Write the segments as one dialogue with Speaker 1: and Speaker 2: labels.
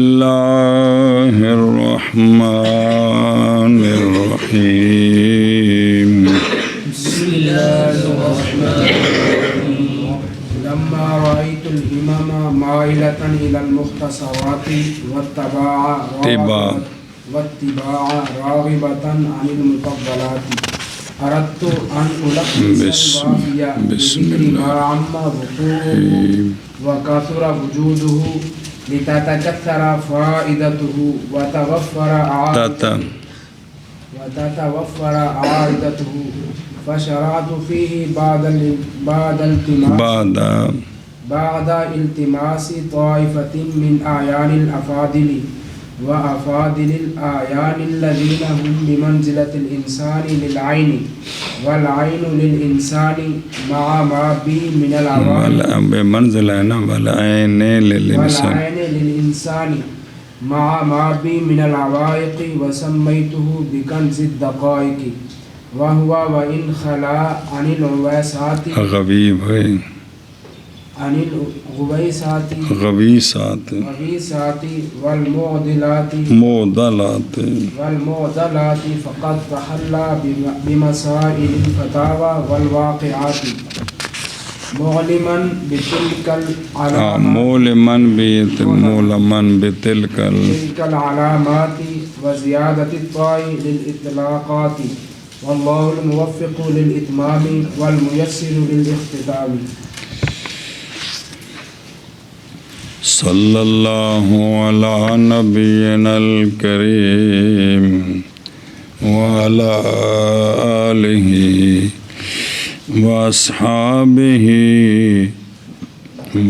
Speaker 1: اللہ الرحمن الرحیم
Speaker 2: بسم اللہ الرحمن الرحیم لما رأيت الإمام مائلة إلى المختصرات واتباع راغبة عن المفضلات أردت أن ألخص الوافية بذكر ما عم وقوعه وكثر وجوده لتتكثر فائدته وتتوفر عائدته فشرعت فيه بعد التماس طائفة من أعيان الأفاضل وأفاضل الأعيان الذين هم بمنزلة الإنسان للعين والعين للإنسان مع ما به من العوائق
Speaker 1: والعين
Speaker 2: للإنسان مع ما به من العوائق وسميته بكنز الدقائق وهو وإن خلا عن الغويسات والمعضلات فقد تحلى بمسائل الفتاوى والواقعات مولما بتلك العلامات وزيادة الطاء للإطلاقات والله الموفق للإتمام والميسر للاختتام.
Speaker 1: صلی اللہ علی نبینا الکریم وعلی آلہ واصحابہ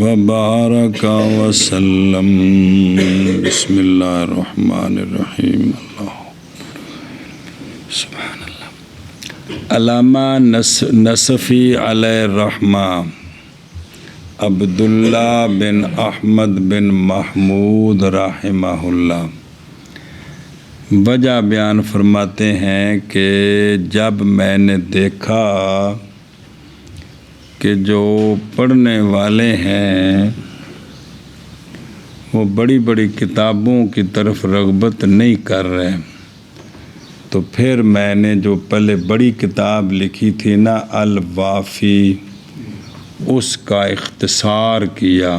Speaker 1: وبارک وسلم. بسم اللہ الرحمن الرحیم. اللہ سبحان اللہ. علامہ نصفی علیہ الرحمہ عبداللہ بن احمد بن محمود رحمہ اللہ وجہ بیان فرماتے ہیں کہ جب میں نے دیکھا کہ جو پڑھنے والے ہیں وہ بڑی بڑی کتابوں کی طرف رغبت نہیں کر رہے، تو پھر میں نے جو پہلے بڑی کتاب لکھی تھی نا الوافی، اس کا اختصار کیا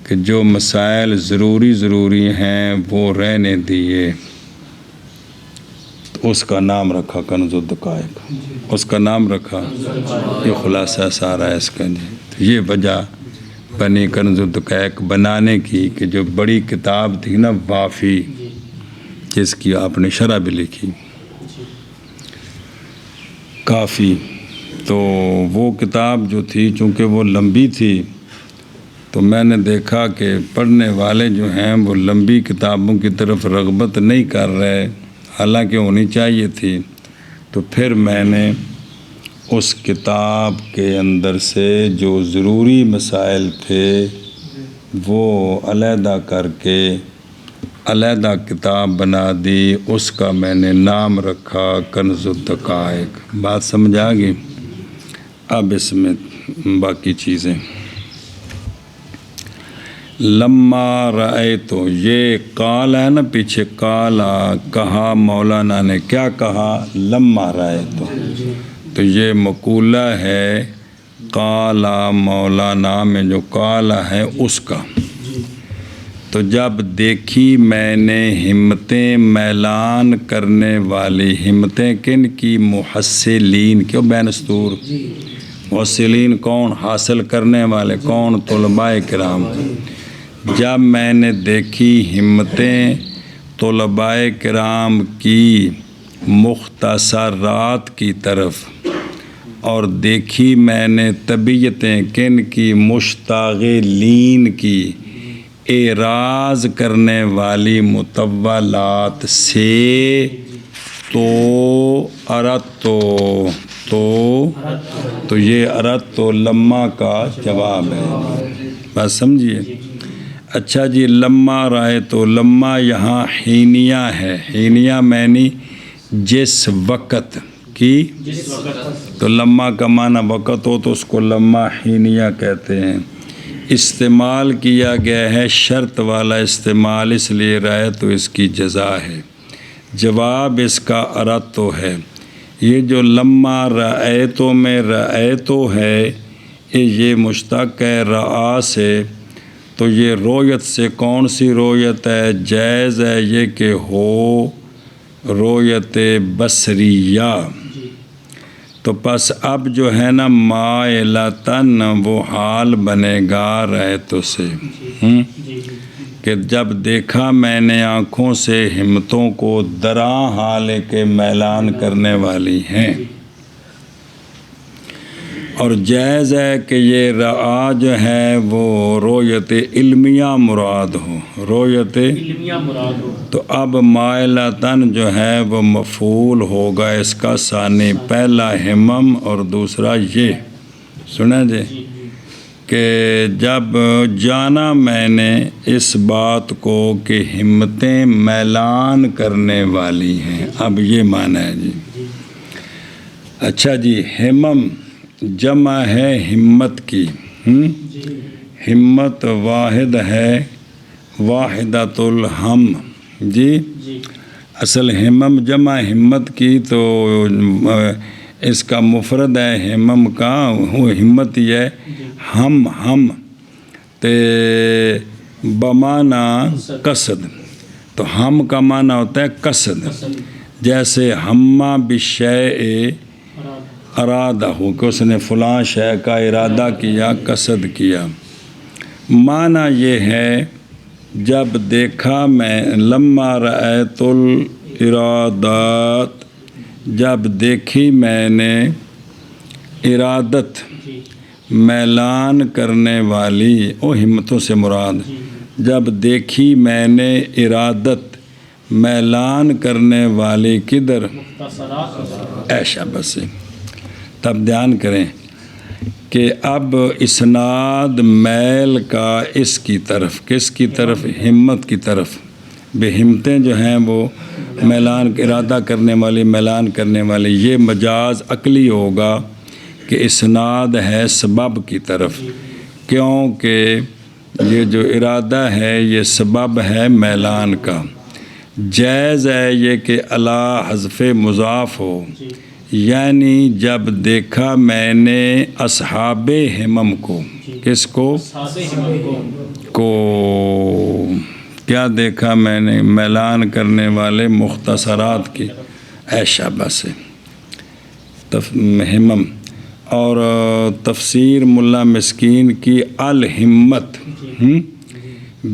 Speaker 1: کہ جو مسائل ضروری ہیں وہ رہنے دیے، تو اس کا نام رکھا کنز الدقائق. اس کا نام رکھا، یہ خلاصہ سارا ہے اس کا جی. تو یہ وجہ بنی کنز الدقائق بنانے کی کہ جو بڑی کتاب تھی نا وافی، جس کی آپ نے شرح بھی لکھی، کافی، تو وہ کتاب جو تھی چونکہ وہ لمبی تھی تو میں نے دیکھا کہ پڑھنے والے جو ہیں وہ لمبی کتابوں کی طرف رغبت نہیں کر رہے، حالانکہ ہونی چاہیے تھی. تو پھر میں نے اس کتاب کے اندر سے جو ضروری مسائل تھے وہ علیحدہ کر کے علیحدہ کتاب بنا دی. اس کا میں نے نام رکھا کنز الدقائق. بات سمجھ آ گئی؟ اب اس میں باقی چیزیں. لما رأیتو، یہ قال ہے نا پیچھے، قالا کہا، مولانا نے کیا کہا؟ لما رأیتو، تو یہ مقولہ ہے قالا مولانا میں جو قالا ہے اس کا. تو جب دیکھی میں نے ہمتیں میلان کرنے والی، ہمتیں کن کی؟ محصلین. کیوں بین استور؟ محصلین کون؟ حاصل کرنے والے کون؟ طلباء کرام. جب میں نے دیکھی ہمتیں طلباء کرام کی مختصرات کی طرف، اور دیکھی میں نے طبیعتیں کن کی؟ مشتغلین کی، اعراض کرنے والی مطولات سے، تو اردتو، تو یہ اردتو لما کا جواب ہے. بات سمجھیے؟ اچھا جی، لما رائے تو لما یہاں حینیہ ہے. حینیہ معنی جس وقت کی، تو لما کا معنی وقت ہو تو اس کو لما حینیہ کہتے ہیں. استعمال کیا گیا ہے شرط والا استعمال، اس لیے رأیت اس کی جزا ہے۔ جواب اس کا ارادتو ہے۔ یہ جو لما رأیتو میں رأیتو ہے یہ مشتق ہے رآ سے، تو یہ رویت سے کون سی رویت ہے؟ جائز ہے یہ کہ ہو رویت بصریہ۔ تو پس اب جو ہے نا مائلتن وہ حال بنے گا رأیتو سے، کہ جب دیکھا میں نے آنکھوں سے ہمتوں کو دراں حال کے میلان کرنے والی ہیں۔ اور جائز ہے کہ یہ رآ جو ہے وہ رویت علمیہ مراد ہو، رویت علمیہ مراد ہو۔ تو اب مائلتن جو ہے وہ مفعول ہوگا اس کا ثانی، پہلا ہمم اور دوسرا یہ۔ سنیں جی کہ جب جانا میں نے اس بات کو کہ ہمتیں میلان کرنے والی ہیں، اب یہ معنی ہے جی۔ اچھا جی، ہمم جمع ہے ہمت کی، ہمت واحد ہے واحدۃ الہم جی۔ اصل ہمم جمع ہمت کی تو اس کا مفرد ہے ہمم کا، وہ ہمت ہی ہے ہم تے بمعنی قصد، تو ہم کا معنی ہوتا ہے قصد، جیسے ہمہ بالشیء ارادہ ہو کہ اس نے فلاں شے کا ارادہ کیا، قصد کیا۔ معنی یہ ہے جب دیکھا میں، لما رأیت الارادات، جب دیکھی میں نے ارادت میلان کرنے والی، او ہمتوں سے مراد، جب دیکھی میں نے ارادت میلان کرنے والی کدھر؟ ایشا بس۔ تب دھیان کریں کہ اب اسناد میل کا اس کی طرف، کس کی طرف؟ ہمت کی طرف۔ بے ہمتیں جو ہیں وہ میلان ارادہ کرنے والی، میلان کرنے والی، یہ مجاز عقلی ہوگا کہ اسناد ہے سبب کی طرف، کیونکہ یہ جو ارادہ ہے یہ سبب ہے میلان کا۔ جائز ہے یہ کہ الا حذف مضاف ہو، یعنی جب دیکھا میں نے اصحاب ہمم کو، کس کو؟ کیا دیکھا میں نے؟ میلان کرنے والے مختصرات کی، ایشا بس ہمم۔ اور تفسیر ملا مسکین کی الہمت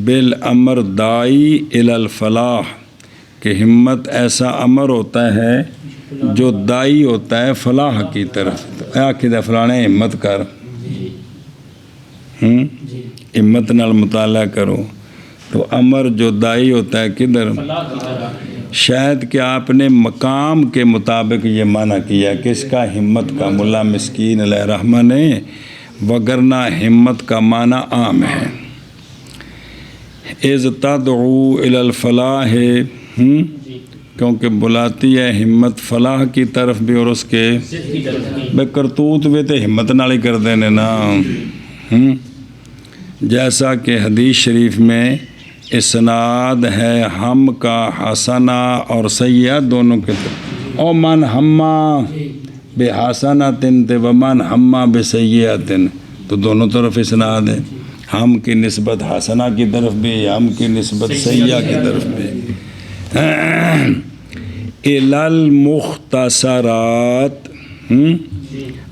Speaker 1: بالامر داعی الی الفلاح، کہ ہمت ایسا امر ہوتا ہے جو داعی ہوتا ہے فلاح کی طرف۔ آخر فلانے ہمت کر، ہمت نال مطالعہ کرو، تو امر جو داعی ہوتا ہے کدھر؟ شاید کہ آپ نے مقام کے مطابق یہ معنی کیا، کس کا؟ ہمت کا، ملا مسکین علیہ رحمہ نے، وگرنہ ہمت کا معنی عام ہے۔ اذ تدعو الی الفلاح، کیونکہ بلاتی ہے ہمت فلاح کی طرف بھی اور اس کے بے کرتوت بھی تو ہمت نال ہی کر دینے نا۔ جیسا کہ حدیث شریف میں اسناد ہے ہم کا حسنہ اور سیئہ دونوں کے طرف، او من ہمہ بے حسنۃ ومن ہمہ بے سیئۃ، تو دونوں طرف اسناد ہے، ہم کی نسبت حسنہ کی طرف بھی، ہم کی نسبت سیئہ کی طرف بھی۔ المختصرات،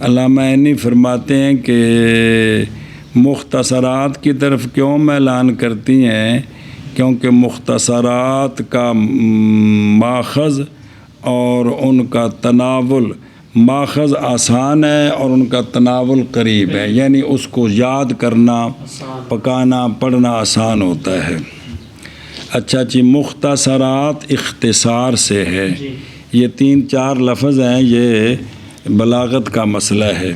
Speaker 1: علامہ عینی فرماتے ہیں کہ مختصرات کی طرف کیوں میلان کرتی ہیں؟ کیونکہ مختصرات کا ماخذ اور ان کا تناول، ماخذ آسان ہے اور ان کا تناول قریب ہے، یعنی اس کو یاد کرنا، پکانا، پڑھنا آسان ہوتا ہے۔ اچھا جی، مختصرات اختصار سے ہے، یہ 3-4 لفظ ہیں، یہ بلاغت کا مسئلہ ہے۔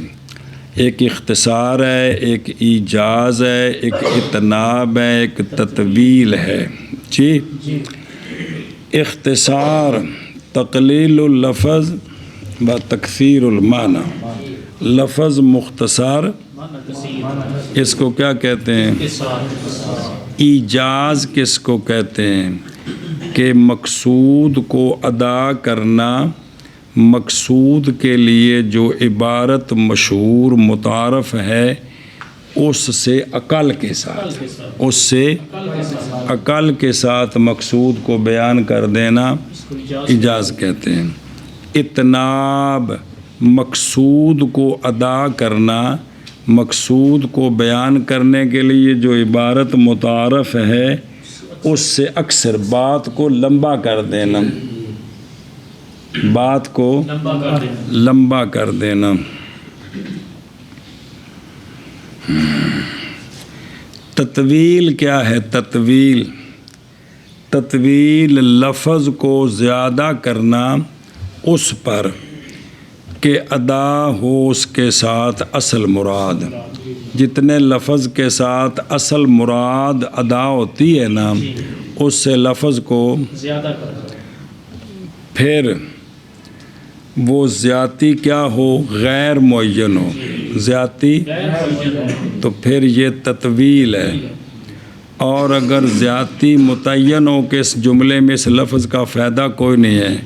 Speaker 1: ایک اختصار ہے، ایک ایجاز ہے، ایک اتناب ہے، ایک تطویل ہے جی۔ اختصار تقلیل اللفظ و تکثیر المعنی، لفظ مختصر اس کو کیا کہتے ہیں؟ ایجاز کس کو کہتے ہیں؟ کہ مقصود کو ادا کرنا، مقصود کے لیے جو عبارت مشہور متعارف ہے اس سے عقل کے ساتھ، اس سے عقل کے ساتھ مقصود کو بیان کر دینا ایجاز کہتے ہیں۔ اتناب مقصود کو ادا کرنا، مقصود کو بیان کرنے کے لیے جو عبارت متعارف ہے اس سے اکثر بات کو لمبا کر دینا، بات کو لمبا کر دینا۔ تطویل کیا ہے؟ تطویل، تطویل لفظ کو زیادہ کرنا اس پر کہ ادا ہو اس کے ساتھ اصل مراد۔ جتنے لفظ کے ساتھ اصل مراد ادا ہوتی ہے نا اس سے لفظ کو زیادہ کرنا، پھر وہ زیادتی کیا ہو؟ غیر معین ہو، زیادتی تو پھر یہ تطویل ہے۔ اور اگر زیادتی متعین ہو کہ اس جملے میں اس لفظ کا فائدہ کوئی نہیں ہے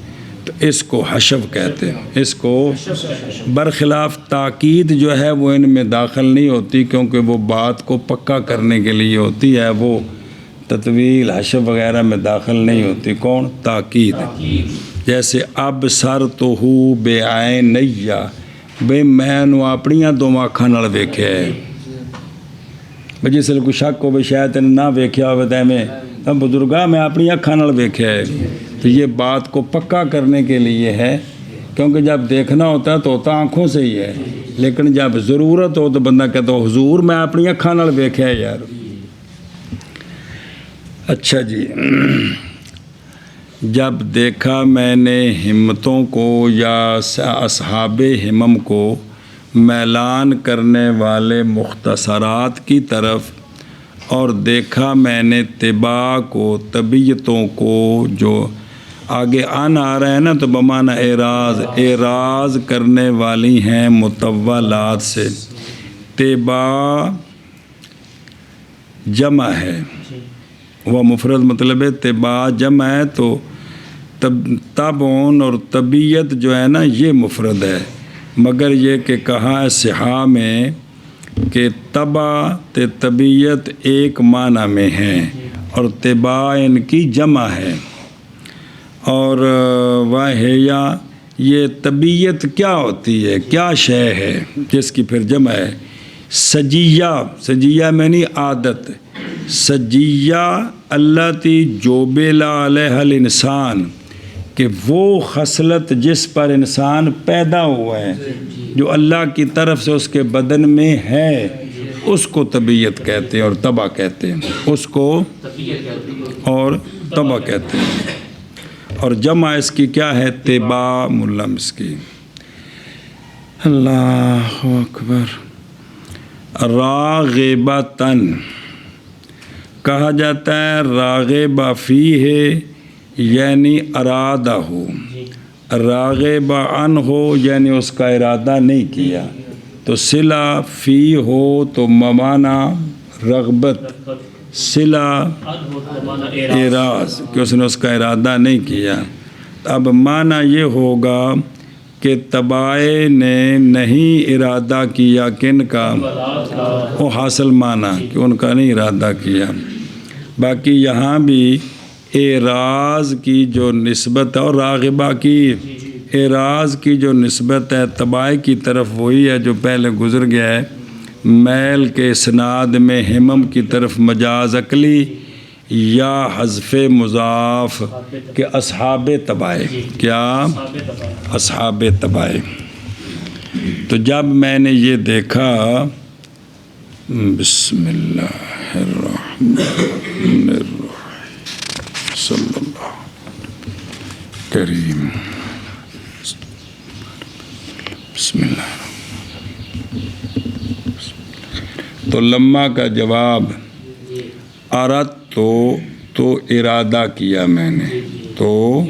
Speaker 1: تو اس کو حشو کہتے ہیں، اس کو برخلاف تاکید جو ہے وہ ان میں داخل نہیں ہوتی کیونکہ وہ بات کو پکا کرنے کے لیے ہوتی ہے، وہ تطویل حشو وغیرہ میں داخل نہیں ہوتی۔ کون؟ تاکید۔ جیسے اب سر تو ہو بے عینیا، بے میں نو اپنیاں دو اکھاں نال ویکھیا ہے۔ جس کوئی شک ہو شاید نہ ویکھیا ہوئے تو میں بزرگاں میں اپنی اکھاں نال ویکھیا ہے، تو یہ بات کو پکا کرنے کے لیے ہے، کیونکہ جب دیکھنا ہوتا ہے تو ہوتا آنکھوں سے ہی ہے، لیکن جب ضرورت ہو تو بندہ کہتا ہو حضور میں اپنی اکھاں نال ویکھیا ہے یار۔ اچھا جی، جب دیکھا میں نے ہمتوں کو یا اصحاب ہمم کو میلان کرنے والے مختصرات کی طرف، اور دیکھا میں نے طباع کو، طبیعتوں کو، جو آگے آنا آ رہا ہے نا تو بمعنی اعراض، اعراض کرنے والی ہیں مطولات سے۔ طباع جمع ہے، وہ مفرد مطلب ہے، طباع جمع ہے تو طبعون اور طبیعت جو ہے نا یہ مفرد ہے، مگر یہ کہ کہا ہے صحاح میں کہ طبع طبیعت ایک معنی میں ہے اور طباع ان کی جمع ہے۔ اور واہیا یہ طبیعت کیا ہوتی ہے، کیا شے ہے جس کی پھر جمع ہے؟ سجیہ، سجیہ میں نہیں عادت، سجیہ التی جوبلا علیہ الانسان، کہ وہ خصلت جس پر انسان پیدا ہوا ہے، جو اللہ کی طرف سے اس کے بدن میں ہے، اس کو طبیعت کہتے ہیں اور طبع کہتے ہیں، اس کو اور طبع کہتے ہیں۔ اور جمع اس کی کیا ہے؟ طباع ملمس کی۔ اللہ اکبر۔ راغبتاً کہا جاتا ہے راغب فیہ یعنی ارادہ ہو، راغب عنہ ہو یعنی اس کا ارادہ نہیں کیا، تو صلہ فی ہو تو معنی رغبت، صلہ اعراض کہ اس نے اس کا ارادہ نہیں کیا۔ اب معنی یہ ہوگا کہ طباع نے نہیں ارادہ کیا کن کا، وہ حاصل معنی کہ ان کا نہیں ارادہ کیا۔ باقی یہاں بھی اعراض کی جو نسبت ہے اور راغبہ کی اعراض کی جو نسبت ہے طباع کی طرف وہی ہے جو پہلے گزر گیا ہے۔ میل کے اسناد میں ہمم کی طرف مجاز عقلی یا حذف مضاف کہ اصحاب طباع، کیا اصحاب طباع۔ تو جب میں نے یہ دیکھا، بسم اللہ الرحمن الرحیم صلی اللہ کریم، بسم اللہ۔ تو لما کا جواب اردت تو ارادہ کیا میں نے، تو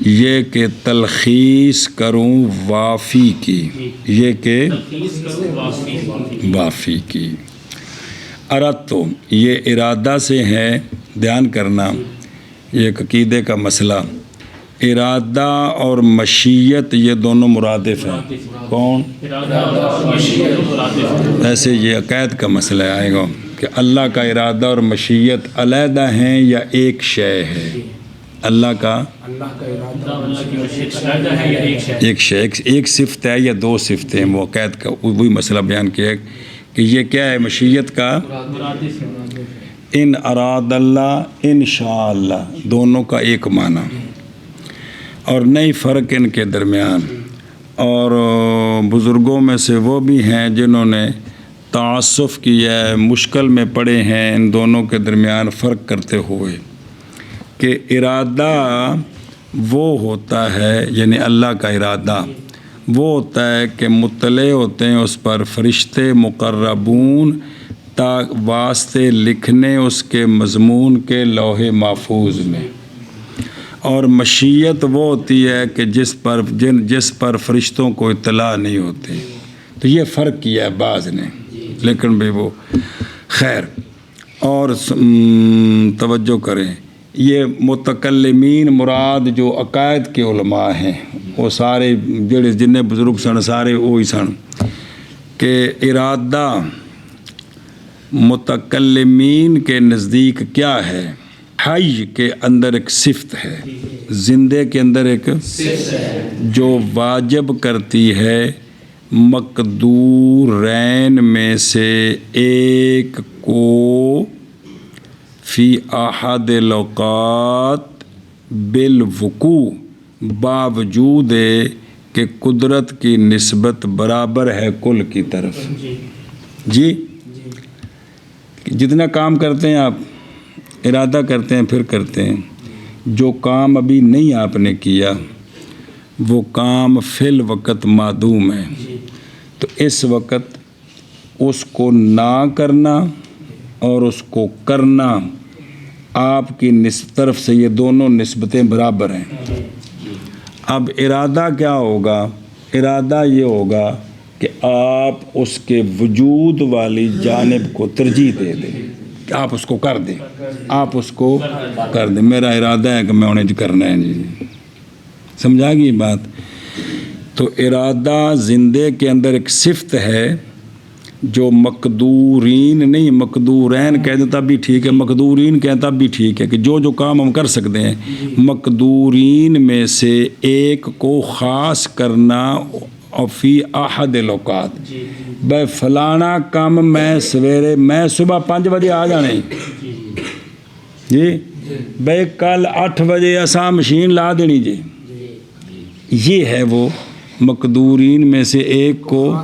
Speaker 1: یہ کہ تلخیص کروں وافی کی، یہ کہ وافی کی۔ ارادتو یہ ارادہ سے ہے، دھیان کرنا، یہ ایک عقیدے کا مسئلہ۔ ارادہ اور مشیت یہ دونوں مرادف ہیں۔ کون؟ ایسے یہ عقائد کا مسئلہ آئے گا کہ اللہ کا ارادہ اور مشیت علیحدہ ہیں یا ایک شے ہے؟ اللہ کا ایک شے، ایک صفت ہے یا دو صفتیں؟ وہ عقائد کا وہی مسئلہ بیان کیا کہ یہ کیا ہے؟ مشیت کا ان اراد اللہ ان شاء اللہ، دونوں کا ایک معنی، اور نئی فرق ان کے درمیان۔ اور بزرگوں میں سے وہ بھی ہیں جنہوں نے تعصف کیا ہے، مشکل میں پڑے ہیں ان دونوں کے درمیان فرق کرتے ہوئے کہ ارادہ وہ ہوتا ہے، یعنی اللہ کا ارادہ وہ ہوتا ہے کہ مطلع ہوتے ہیں اس پر فرشتے مقربون تا واسطے لکھنے اس کے مضمون کے لوح محفوظ میں، اور مشیت وہ ہوتی ہے کہ جس پر فرشتوں کو اطلاع نہیں ہوتی۔ تو یہ فرق کیا ہے بعض نے، لیکن بھی وہ خیر۔ اور توجہ کریں، یہ متکلمین مراد جو عقائد کے علماء ہیں وہ سارے جن بزرگ سن سارے وہی سن کہ ارادہ متکلمین کے نزدیک کیا ہے؟ حی کے اندر ایک صفت ہے، زندے کے اندر ایک جو واجب کرتی ہے مقدورین میں سے ایک کو فی احد الاوقات بالوقوع، باوجود کہ قدرت کی نسبت برابر ہے کل کی طرف۔ جی جتنا کام کرتے ہیں آپ، ارادہ کرتے ہیں پھر کرتے ہیں، جو کام ابھی نہیں آپ نے کیا وہ کام فی الوقت معدوم ہے، تو اس وقت اس کو نہ کرنا اور اس کو کرنا آپ کی طرف سے یہ دونوں نسبتیں برابر ہیں۔ اب ارادہ کیا ہوگا؟ ارادہ یہ ہوگا کہ آپ اس کے وجود والی جانب کو ترجیح دے دیں، کہ آپ اس کو کر دیں، آپ اس کو کر دیں۔ میرا ارادہ ہے کہ میں انہیں کرنا ہے، جی سمجھا گی بات؟ تو ارادہ زندے کے اندر ایک صفت ہے جو مقدورین نہیں، مقدورین کہتے تب بھی ٹھیک ہے، مقدورین کہتے تب بھی ٹھیک ہے کہ جو کام ہم کر سکتے ہیں، مقدورین میں سے ایک کو خاص کرنا اور فی احد الاوقات، بھائی فلانا کام میں صبح 5 بجے آ جانے جی، بھائی کل 8 بجے اساں مشین لا دینی جی، یہ ہے وہ مقدورین میں سے ایک کو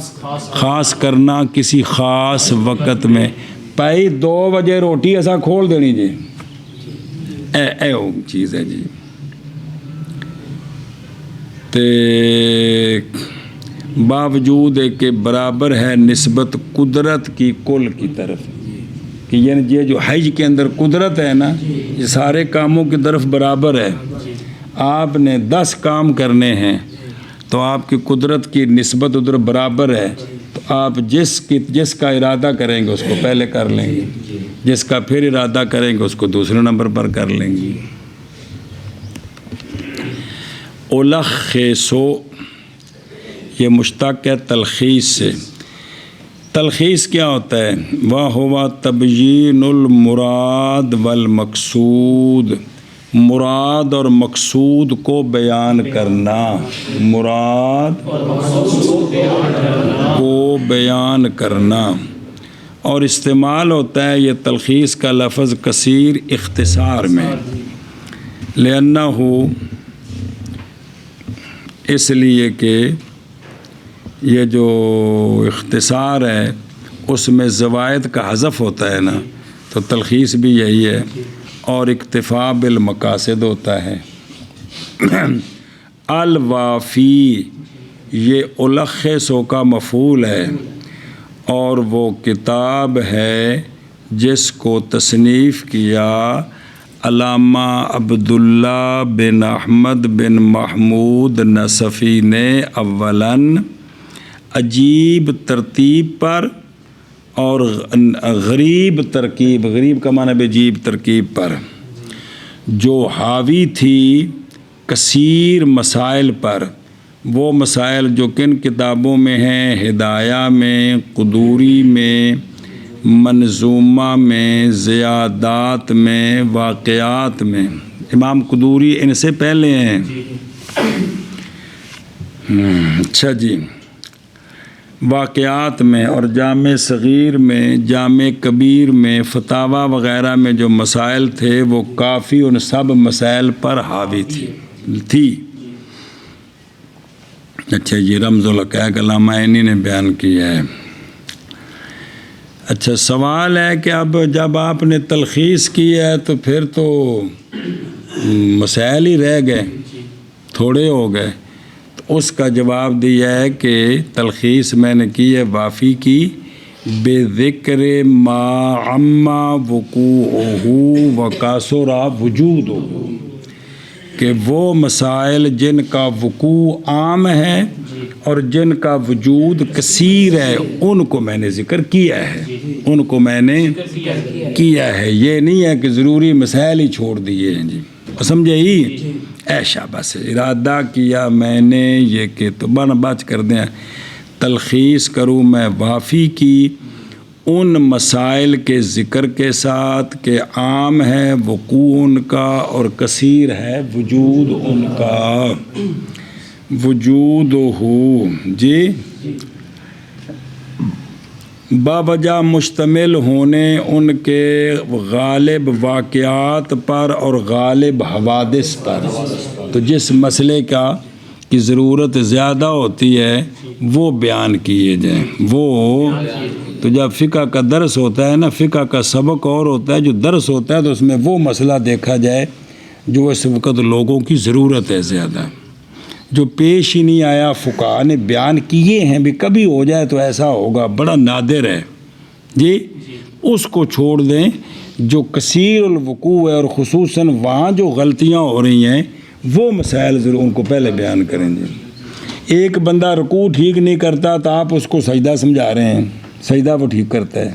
Speaker 1: خاص کرنا کسی خاص وقت میں۔ بھائی 2 بجے روٹی اساں کھول دینی جی، اے وہ چیز ہے جی۔ تے باوجود کہ برابر ہے نسبت قدرت کی کل کی طرف، کہ یعنی یہ جو حج کے اندر قدرت ہے نا، یہ سارے کاموں کی طرف برابر ہے۔ آپ نے 10 کام کرنے ہیں تو آپ کی قدرت کی نسبت ادھر برابر ہے، تو آپ جس کا ارادہ کریں گے اس کو پہلے کر لیں گے، جس کا پھر ارادہ کریں گے اس کو دوسرے نمبر پر کر لیں گے۔ الخیسو یہ مشتق ہے تلخیص سے۔ تلخیص کیا ہوتا ہے؟ وَهُوَ تَبْيِينُ الْمُرَاد وَالْمَقْصُود، مراد اور مقصود کو بیان کرنا، مراد کو بیان کرنا، اور استعمال ہوتا ہے یہ تلخیص کا لفظ کثیر اختصار میں، لِأَنَّهُ اس لیے کہ یہ جو اختصار ہے اس میں زوائد کا حذف ہوتا ہے نا، تو تلخیص بھی یہی ہے، اور اکتفا بالمقاصد ہوتا ہے۔ الوافی یہ الخصو کا مفعول ہے، اور وہ کتاب ہے جس کو تصنیف کیا علامہ عبداللہ بن احمد بن محمود نصفی نے اولاً عجیب ترتیب پر اور غریب ترکیب، غریب کا معنی عجیب ترکیب پر، جو حاوی تھی کثیر مسائل پر، وہ مسائل جو کن کتابوں میں ہیں؟ ہدایہ میں، قدوری میں، منظومہ میں، زیادات میں، واقعات میں۔ امام قدوری ان سے پہلے ہیں۔ اچھا جی، واقعات میں اور جامع صغیر میں، جامع کبیر میں، فتاوی وغیرہ میں جو مسائل تھے وہ کافی ان سب مسائل پر حاوی تھی۔ اچھا یہ رمز الحقائق علامہ عینی نے بیان کیا ہے۔ اچھا سوال ہے کہ اب جب آپ نے تلخیص کی ہے تو پھر تو مسائل ہی رہ گئے، تھوڑے ہو گئے، تو اس کا جواب دیا ہے کہ تلخیص میں نے کی ہے وافی کی، بے ذکر ما عما وقوعہ وکثر وجودہ، کہ وہ مسائل جن کا وقوع عام ہے اور جن کا وجود کثیر ہے ان کو میں نے ذکر کیا ہے، ان کو میں نے کیا ہے۔ یہ نہیں ہے کہ ضروری مسائل ہی چھوڑ دیے ہیں جی، سمجھے ہی؟ ایشا بس ارادہ کیا میں نے یہ کہ تو بن بچ کر دیں تلخیص کروں میں وافی کی ان مسائل کے ذکر کے ساتھ کہ عام ہے وقوع ان کا اور کثیر ہے وجود ان کا، وجود ہو جی، باوجہ مشتمل ہونے ان کے غالب واقعات پر اور غالب حوادث پر۔ تو جس مسئلے کی ضرورت زیادہ ہوتی ہے وہ بیان کیے جائیں۔ وہ تو جب فقہ کا درس ہوتا ہے نا، فقہ کا سبق اور ہوتا ہے، جو درس ہوتا ہے تو اس میں وہ مسئلہ دیکھا جائے جو اس وقت لوگوں کی ضرورت ہے زیادہ، جو پیش ہی نہیں آیا، فقہاء نے بیان کیے ہیں، بھی کبھی ہو جائے تو ایسا ہوگا، بڑا نادر ہے جی، اس کو چھوڑ دیں۔ جو کثیر الوقوع ہے اور خصوصاً وہاں جو غلطیاں ہو رہی ہیں وہ مسائل ضرور ان کو پہلے بیان کریں گے۔ ایک بندہ رکوع ٹھیک نہیں کرتا تو آپ اس کو سجدہ سمجھا رہے ہیں، سجدہ وہ ٹھیک کرتا ہے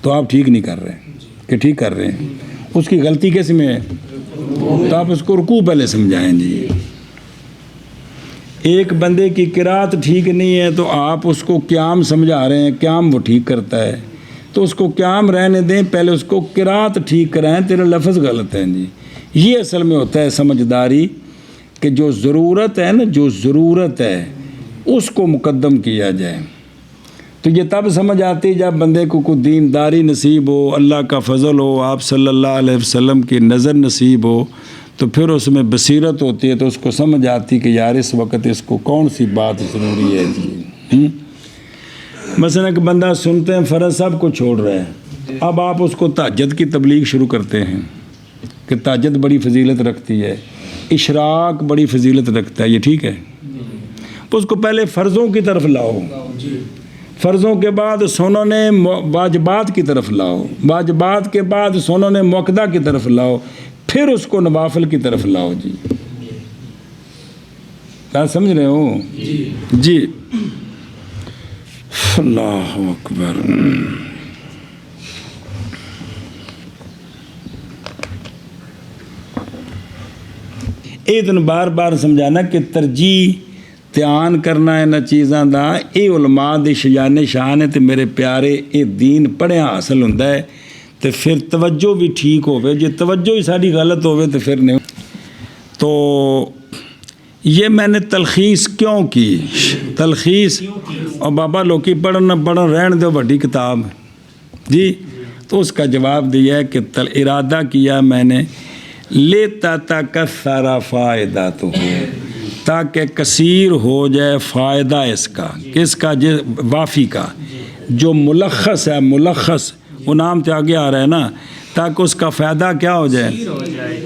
Speaker 1: تو آپ ٹھیک نہیں کر رہے کہ ٹھیک کر رہے ہیں، اس کی غلطی کس میں ہے تو آپ اس کو رکوع پہلے سمجھائیں جی۔ ایک بندے کی قرات ٹھیک نہیں ہے تو آپ اس کو قیام سمجھا رہے ہیں، قیام وہ ٹھیک کرتا ہے تو اس کو قیام رہنے دیں، پہلے اس کو قرات ٹھیک کرائیں، تیرے لفظ غلط ہیں جی۔ یہ اصل میں ہوتا ہے سمجھداری، کہ جو ضرورت ہے نا، جو ضرورت ہے اس کو مقدم کیا جائے۔ تو یہ تب سمجھ آتی جب بندے کو کوئی دینداری نصیب ہو، اللہ کا فضل ہو، آپ صلی اللہ علیہ وسلم کی نظر نصیب ہو، تو پھر اس میں بصیرت ہوتی ہے، تو اس کو سمجھ آتی کہ یار اس وقت اس کو کون سی بات ضروری ہے جی۔ مثلا کہ بندہ سنتے ہیں فرض سب کو چھوڑ رہے ہیں، اب آپ اس کو تہجد کی تبلیغ شروع کرتے ہیں کہ تہجد بڑی فضیلت رکھتی ہے، اشراق بڑی فضیلت رکھتا ہے، یہ ٹھیک ہے؟ تو اس کو پہلے فرضوں کی طرف لاؤ، فرضوں کے بعد سنن واجبات کی طرف لاؤ، واجبات کے بعد سنن مؤکدہ کی طرف لاؤ، پھر اس کو نوافل کی طرف لاؤ جی۔ کیا سمجھ رہے ہو جی؟ اللہ اکبر۔ یہ تو بار بار سمجھانا کہ ترجیح دھیان کرنا ہے نہ چیزاں دا، اے علماء دی شجان شان ہے، تے میرے پیارے اے دین پڑھیا حاصل ہوندا ہے تے پھر توجہ بھی ٹھیک ہوئے، جی توجہ ہی ساری غلط ہوئے تو پھر نہیں۔ تو یہ میں نے تلخیص کیوں کی؟ تلخیص اور بابا لوکی پڑھن رہن دو بڑی کتاب جی، تو اس کا جواب دیا ہے کہ ارادہ کیا میں نے لیتا تکثر فائدہ تو ہو، تاکہ کثیر ہو جائے فائدہ اس کا، کس کا؟ وافی کا، جو ملخص ہے، ملخص وہ نام تے آگے آ رہا ہے نا، تاکہ اس کا فائدہ کیا ہو جائے؟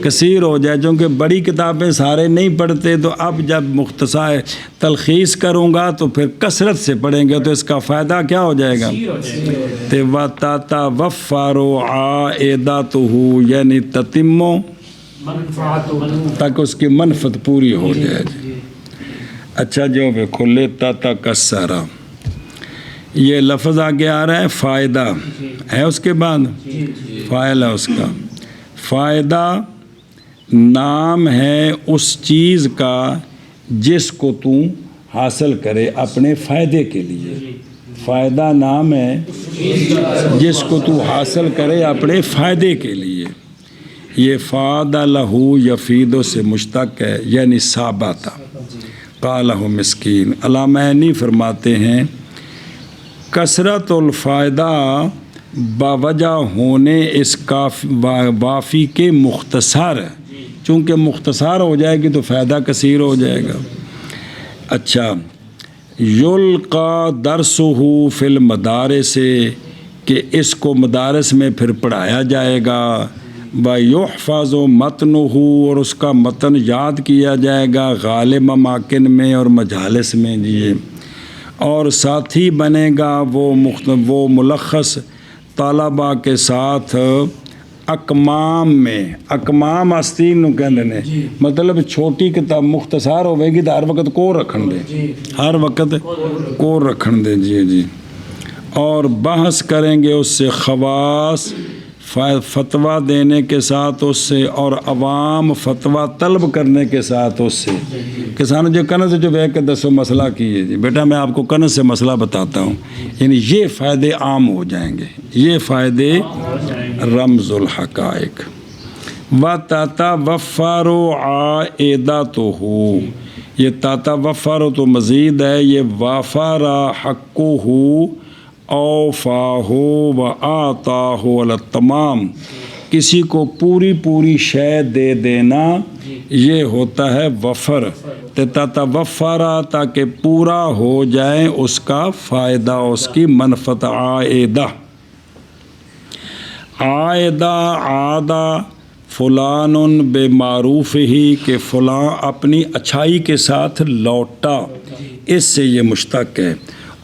Speaker 1: کثیر ہو جائے. چونکہ بڑی کتابیں سارے نہیں پڑھتے، تو اب جب مختصر تلخیص کروں گا تو پھر کثرت سے پڑھیں گے تو اس کا فائدہ کیا ہو جائے گا؟ وَتَتَوَفَّرُ عَائِدَتُهُ یعنی تتمو، تاکہ اس کی منفعت پوری ہو جائے. اچھا جو کھلے تتکسر، یہ لفظ آگے آ رہا ہے فائدہ ہے، اس کے بعد فاعل ہے اس کا. فائدہ نام ہے اس چیز کا جس کو تو حاصل کرے اپنے فائدے کے لیے. فائدہ نام ہے جس کو تو حاصل کرے اپنے فائدے کے لیے. یہ فاد لہو یفیدو سے مشتق ہے، یعنی ثابتہ. قالہ مسکین. علامہ عینی فرماتے ہیں کثرت الفائدہ باوجہ ہونے اس کا وافی کے مختصر، چونکہ مختصر ہو جائے گی تو فائدہ کثیر ہو جائے گا. اچھا یلقا درسہ فی المدارس، کہ اس کو مدارس میں پھر پڑھایا جائے گا. وَيُحْفَظُ مَتْنُهُ، اور اس کا متن یاد کیا جائے گا غالب اماکن میں اور مجالس میں. جی اور ساتھی بنے گا وہ ملخص طلبہ کے ساتھ اکمام میں. اکمام آستین نو کہندے نے، مطلب چھوٹی کتاب مختصر ہوئے گی تو ہر وقت کو رکھن دے، ہر وقت کو رکھن دے. جی جی اور بحث کریں گے اس سے خواص، فتویٰ دینے کے ساتھ اس سے، اور عوام فتویٰ طلب کرنے کے ساتھ اس سے. کسانوں جو کنز جو بہ کے دسو مسئلہ کیے. جی بیٹا میں آپ کو کنز سے مسئلہ بتاتا ہوں، یعنی یہ فائدے عام ہو جائیں گے، یہ فائدے رمز الحقائق. وَتَتَوَفَّرُ عَائِدَتُهُ، یہ تتوفر تو مزید ہے، یہ وافر حقہ اوفاہ و آتاہ علی التمام، کسی کو پوری پوری شے دے دینا یہ ہوتا ہے وفر. تتوفر تاکہ پورا ہو جائے اس کا فائدہ، اس کی منفعت. عائدہ عائدہ عادہ فلان بے معروف ہی، کہ فلاں اپنی اچھائی کے ساتھ لوٹا، اس سے یہ مشتق ہے.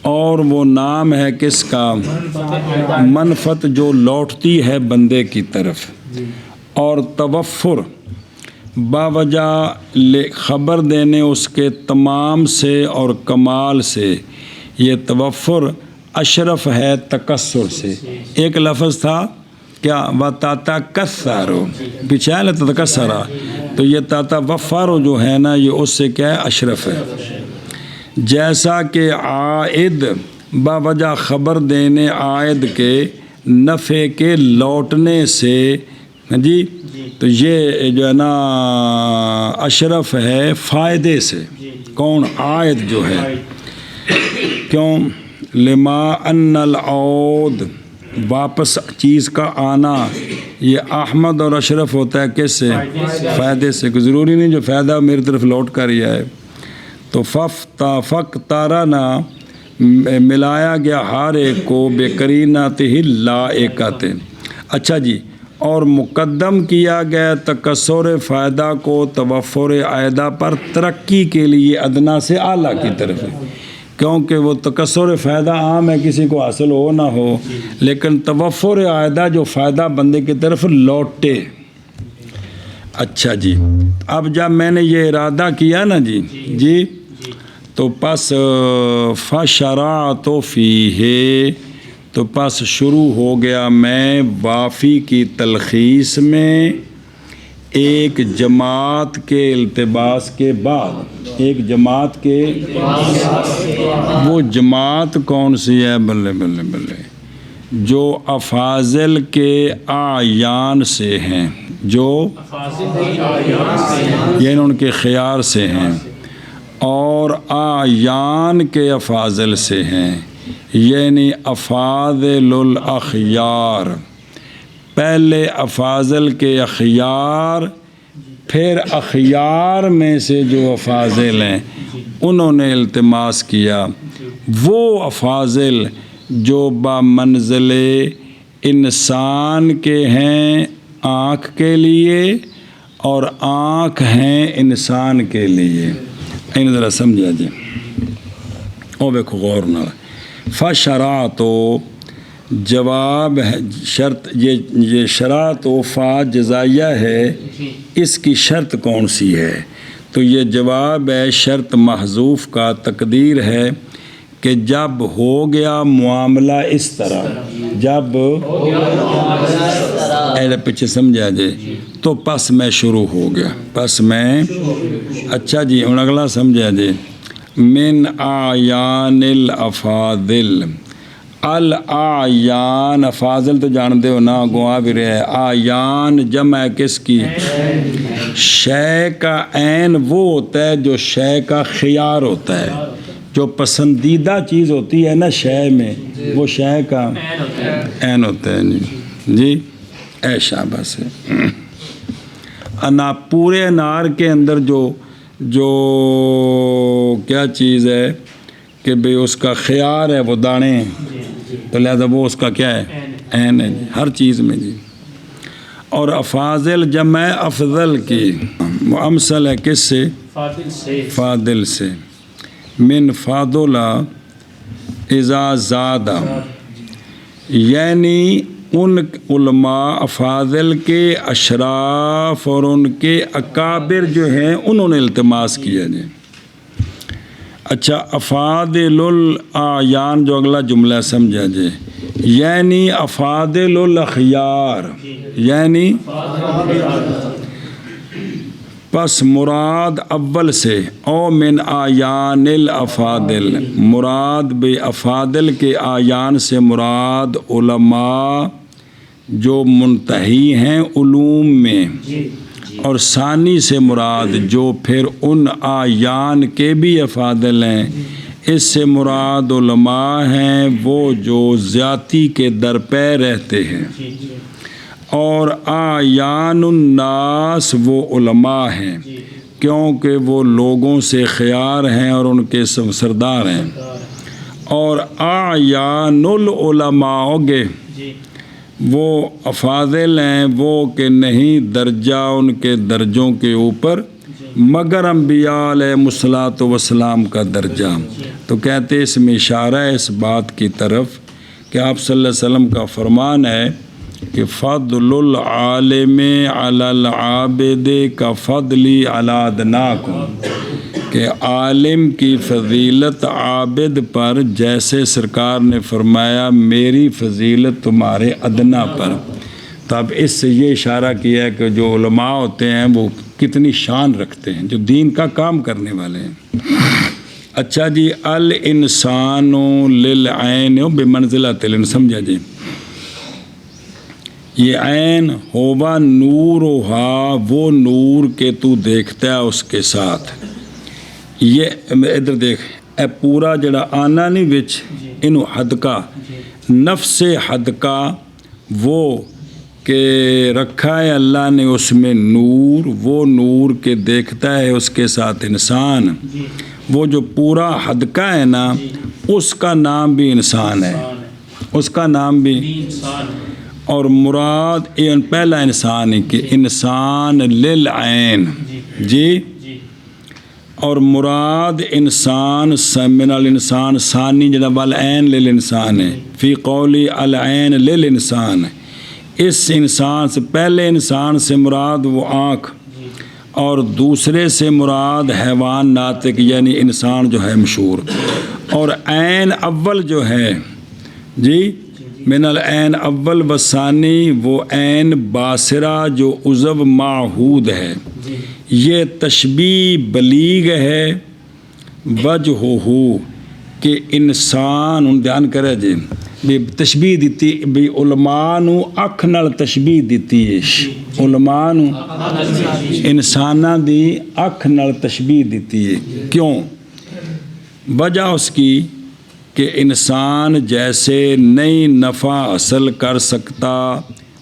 Speaker 1: اور وہ نام ہے کس کا؟ منفعت جو لوٹتی ہے بندے کی طرف. اور توفر باوجہ خبر دینے اس کے تمام سے اور کمال سے. یہ توفر اشرف ہے تکسر سے. ایک لفظ تھا کیا؟ وَتَتَكَسَّرُ، پیچھے ہے تتکسرا، تو یہ تتوفر جو ہے نا یہ اس سے کیا ہے؟ اشرف ہے. جیسا کہ عائد باوجہ خبر دینے عائد کے نفع کے لوٹنے سے. جی تو یہ جو ہے نا اشرف ہے فائدے سے. کون؟ عائد جو ہے. کیوں؟ لما ان العود، واپس چیز کا آنا، یہ احمد اور اشرف ہوتا ہے کس سے؟ فائدے سے. کوئی ضروری نہیں جو فائدہ میری طرف لوٹ کر ہی آئے. تو فَقْتَرَنَا ملایا گیا ہر ایک کو بے قرینتہ لائقۃ. اچھا جی اور مقدم کیا گیا تکسر فائدہ کو توفر عائدہ پر ترقی کے لیے ادنا سے اعلیٰ کی طرف، کیونکہ وہ تکسر فائدہ عام ہے کسی کو حاصل ہو نہ ہو، لیکن توفر عائدہ جو فائدہ بندے کی طرف لوٹے. اچھا جی اب جب میں نے یہ ارادہ کیا نا جی تو پس فشرعت فیہ، تو پس شروع ہو گیا میں وافی کی تلخیص میں ایک جماعت کے التباس کے بعد. ایک جماعت کے، وہ جماعت کون سی ہے؟ بلے بلے بلے، جو افاضل کے اعیان سے ہیں، جو یعنی ان کے خیار سے ہیں، اور اعیان کے افاضل سے ہیں، یعنی افاضل الاخیار. پہلے افاضل کے اخیار، پھر اخیار میں سے جو افاضل ہیں انہوں نے التماس کیا. وہ افاضل جو با منزل انسان کے ہیں آنکھ کے لیے اور آنکھ ہیں انسان کے لیے. این ذرا سمجھا جی. او دیکھو غور نہ. فشرع تو جواب ہے شرط، یہ شرط و فا جزائیہ ہے، اس کی شرط کون سی ہے؟ تو یہ جواب ہے شرط محذوف کا. تقدیر ہے کہ جب ہو گیا معاملہ اس طرح، جب ایسے پیچھے سمجھا جی تو پس میں شروع ہو گیا، پس میں. اچھا جی ہوں اگلا سمجھا جی. من آیان الافاضل. الاعیان افاضل تو جانتے ہو نا، گوا بھی رہے. آیان جمع کس کی؟ شے کا عین وہ ہوتا ہے جو شے کا خیار ہوتا ہے، جو پسندیدہ چیز ہوتی ہے نا شے میں، وہ شے کا عین ہوتا ہے. جی اے شاباش ہے. انا پورے انار کے اندر جو کیا چیز ہے کہ بھئی اس کا خیار ہے وہ دانے ہیں، تو لہذا وہ اس کا کیا ہے؟ عین ہے جی ہر چیز میں جی. اور افاضل جمع افضل کی. امثل ہے کس سے؟ فاضل سے. من فاضلہ اذا زادہ، یعنی ان علماء افاضل کے اشراف اور ان کے اکابر جو ہیں انہوں نے التماس کیا جی. اچھا افاضل الاعیان جو اگلا جملہ سمجھا جی، یعنی افاضل الاخیار، یعنی پس مراد اول سے. او من آیان الافاضل، مراد بے افاضل کے آیان سے مراد علماء جو منتہی ہیں علوم میں، اور ثانی سے مراد جو پھر ان آیان کے بھی افاضل ہیں. اس سے مراد علماء ہیں وہ جو زیادتی کے درپے رہتے ہیں، اور آیان الناس وہ علماء ہیں کیونکہ وہ لوگوں سے خیار ہیں اور ان کے سردار ہیں. اور آیان العلماء گے وہ افاضل ہیں وہ کہ نہیں درجہ ان کے درجوں کے اوپر مگر انبیاء علیہ الصلوۃ والسلام کا درجہ. تو کہتے اس میں اشارہ ہے اس بات کی طرف کہ آپ صلی اللہ علیہ وسلم کا فرمان ہے کہ فضل العالم علی العابد کا فضلی علی ادناکم، کہ عالم کی فضیلت عابد پر جیسے سرکار نے فرمایا میری فضیلت تمہارے ادنا پر. تو اب اس سے یہ اشارہ کیا ہے کہ جو علماء ہوتے ہیں وہ کتنی شان رکھتے ہیں، جو دین کا کام کرنے والے ہیں. اچھا جی الانسان للعین بمنزلۃ العین، سمجھا جی. یہ عین ہوا نور وہ نور کے تو دیکھتا ہے اس کے ساتھ. یہ ادھر دیکھ اے پورا جڑا آنا نہیں وچ انو حدقہ نفس حدقہ وہ کہ رکھا ہے اللہ نے اس میں نور، وہ نور کے دیکھتا ہے اس کے ساتھ انسان. وہ جو پورا حدقہ ہے نا اس کا نام بھی انسان ہے، اس کا نام بھی. اور مراد پہلا انسان ہے کہ انسان للعین جی. اور مراد انسان من الانسان ثانی جڑا والعین للانسان ہے فی قولی العین للانسان. اس انسان سے پہلے انسان سے مراد وہ آنکھ، اور دوسرے سے مراد حیوان ناطق یعنی انسان جو ہے مشہور. اور عین اول جو ہے جی من العین اول وثانی وہ عین باصرہ جو عضو معہود ہے. یہ تشبیہ بلیغ ہے وجہہ کہ انسان ان دھیان کرے جی بھی تشبیہ دیتی بھی علماء نو اکھ نال تشبیہ دیتی ہے. علماء نو انساناں دی اکھ نال تشبیہ دیتی ہے. کیوں؟ وجہ اس کی کہ انسان جیسے نئی نفع حاصل کر سکتا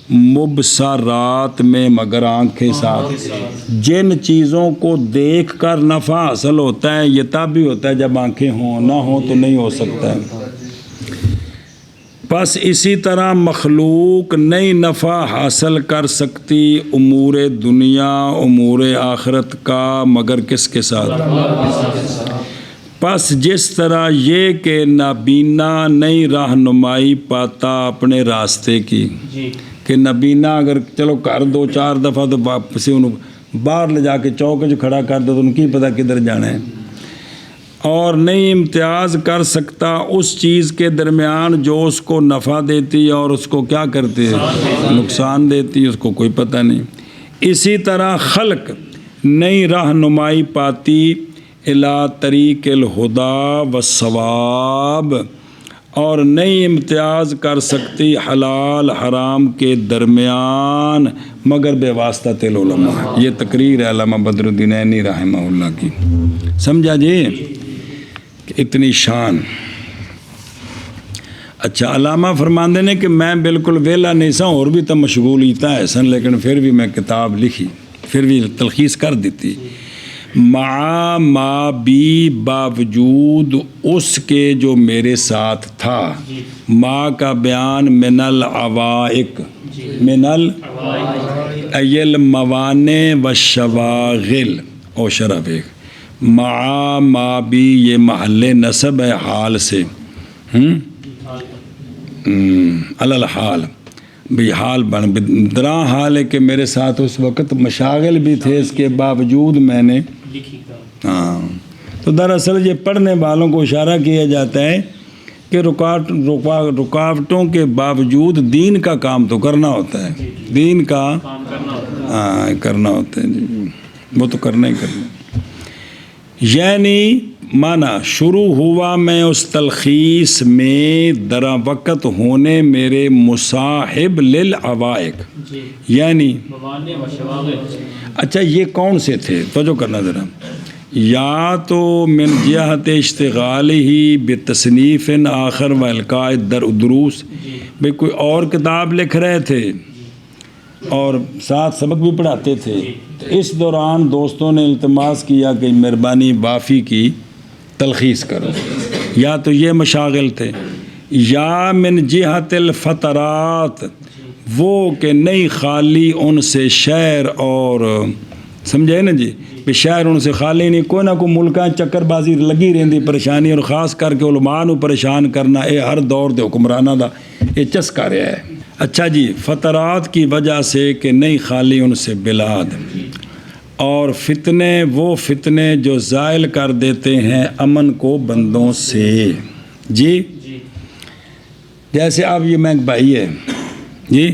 Speaker 1: مبصرات میں مگر آنکھیں ساتھ. جن چیزوں کو دیکھ کر نفع حاصل ہوتا ہے یہ تب بھی ہوتا ہے جب آنکھیں ہوں، نہ ہوں تو نہیں ہو سکتا ہے. پس اسی طرح مخلوق نئی نفع حاصل کر سکتی امور دنیا امور آخرت کا مگر کس کے ساتھ؟ پس جس طرح یہ کہ نابینا نئی رہنمائی پاتا اپنے راستے کی کہ نابینا اگر چلو کر دو 4 دفعہ تو واپسی انہوں باہر لے جا کے چوک جو کھڑا کر دو تو ان کی پتہ کدھر جانا ہے، اور نہیں امتیاز کر سکتا اس چیز کے درمیان جو اس کو نفع دیتی اور اس کو کیا کرتی ہے نقصان دیتی، اس کو کوئی پتہ نہیں۔ اسی طرح خلق نئی رہنمائی پاتی الی طریق الہدی والثواب، اور نہیں امتیاز کر سکتی حلال حرام کے درمیان مگر بے واسطہ العلماء۔ یہ تقریر ہے علامہ بدر الدین عینی رحمہ اللہ کی، سمجھا جی؟ کہ اتنی شان۔ اچھا علامہ فرماندے نے کہ میں بالکل ویلا نہیں سا، اور بھی تو مشغولیتاں ہے سن، لیکن پھر بھی میں کتاب لکھی، پھر بھی تلخیص کر دیتی۔ مع ما بھی باوجود اس کے جو میرے ساتھ تھا، ما کا بیان من العوائق، من الایل موانع والشواغل او شرف، مع ما بھی یہ محل نصب ہے حال سے، الحال بھی حال بن درا حال ہے کہ میرے ساتھ اس وقت مشاغل بھی تھے، اس کے باوجود میں نے ہاں۔ تو دراصل یہ پڑھنے والوں کو اشارہ کیا جاتا ہے کہ رکاوٹوں کے باوجود دین کا کام تو کرنا ہوتا ہے، دین کا ہاں کرنا ہوتا ہے جی، وہ تو کرنا ہی کرنا۔ یعنی مانا شروع ہوا میں اس تلخیص میں درا وقت ہونے میرے مصاحب للعوائق، یعنی اچھا یہ کون سے تھے توجہ کرنا ذرا، یا تو من جہت اشتغال ہی بتصنیف آخر و القاء دروس، بھئی کوئی اور کتاب لکھ رہے تھے اور ساتھ سبق بھی پڑھاتے تھے، اس دوران دوستوں نے التماس کیا کہ مہربانی وافی کی تلخیص کرو، یا تو یہ مشاغل تھے، یا من جہت الفترات وہ کہ نہیں خالی ان سے شعر، اور سمجھے نا جی، کہ شعر ان سے خالی نہیں، کوئی نہ کوئی ملکاں چکر بازی لگی رہندی پریشانی، اور خاص کر کے علماء نو پریشان کرنا اے ہر دور دے حکمرانہ دا یہ چسکا رہا ہے۔ اچھا جی، فترات کی وجہ سے کہ نہیں خالی ان سے بلاد، اور فتنے وہ فتنے جو زائل کر دیتے ہیں امن کو بندوں سے، جی جیسے اب یہ میں بھائی ہے جی،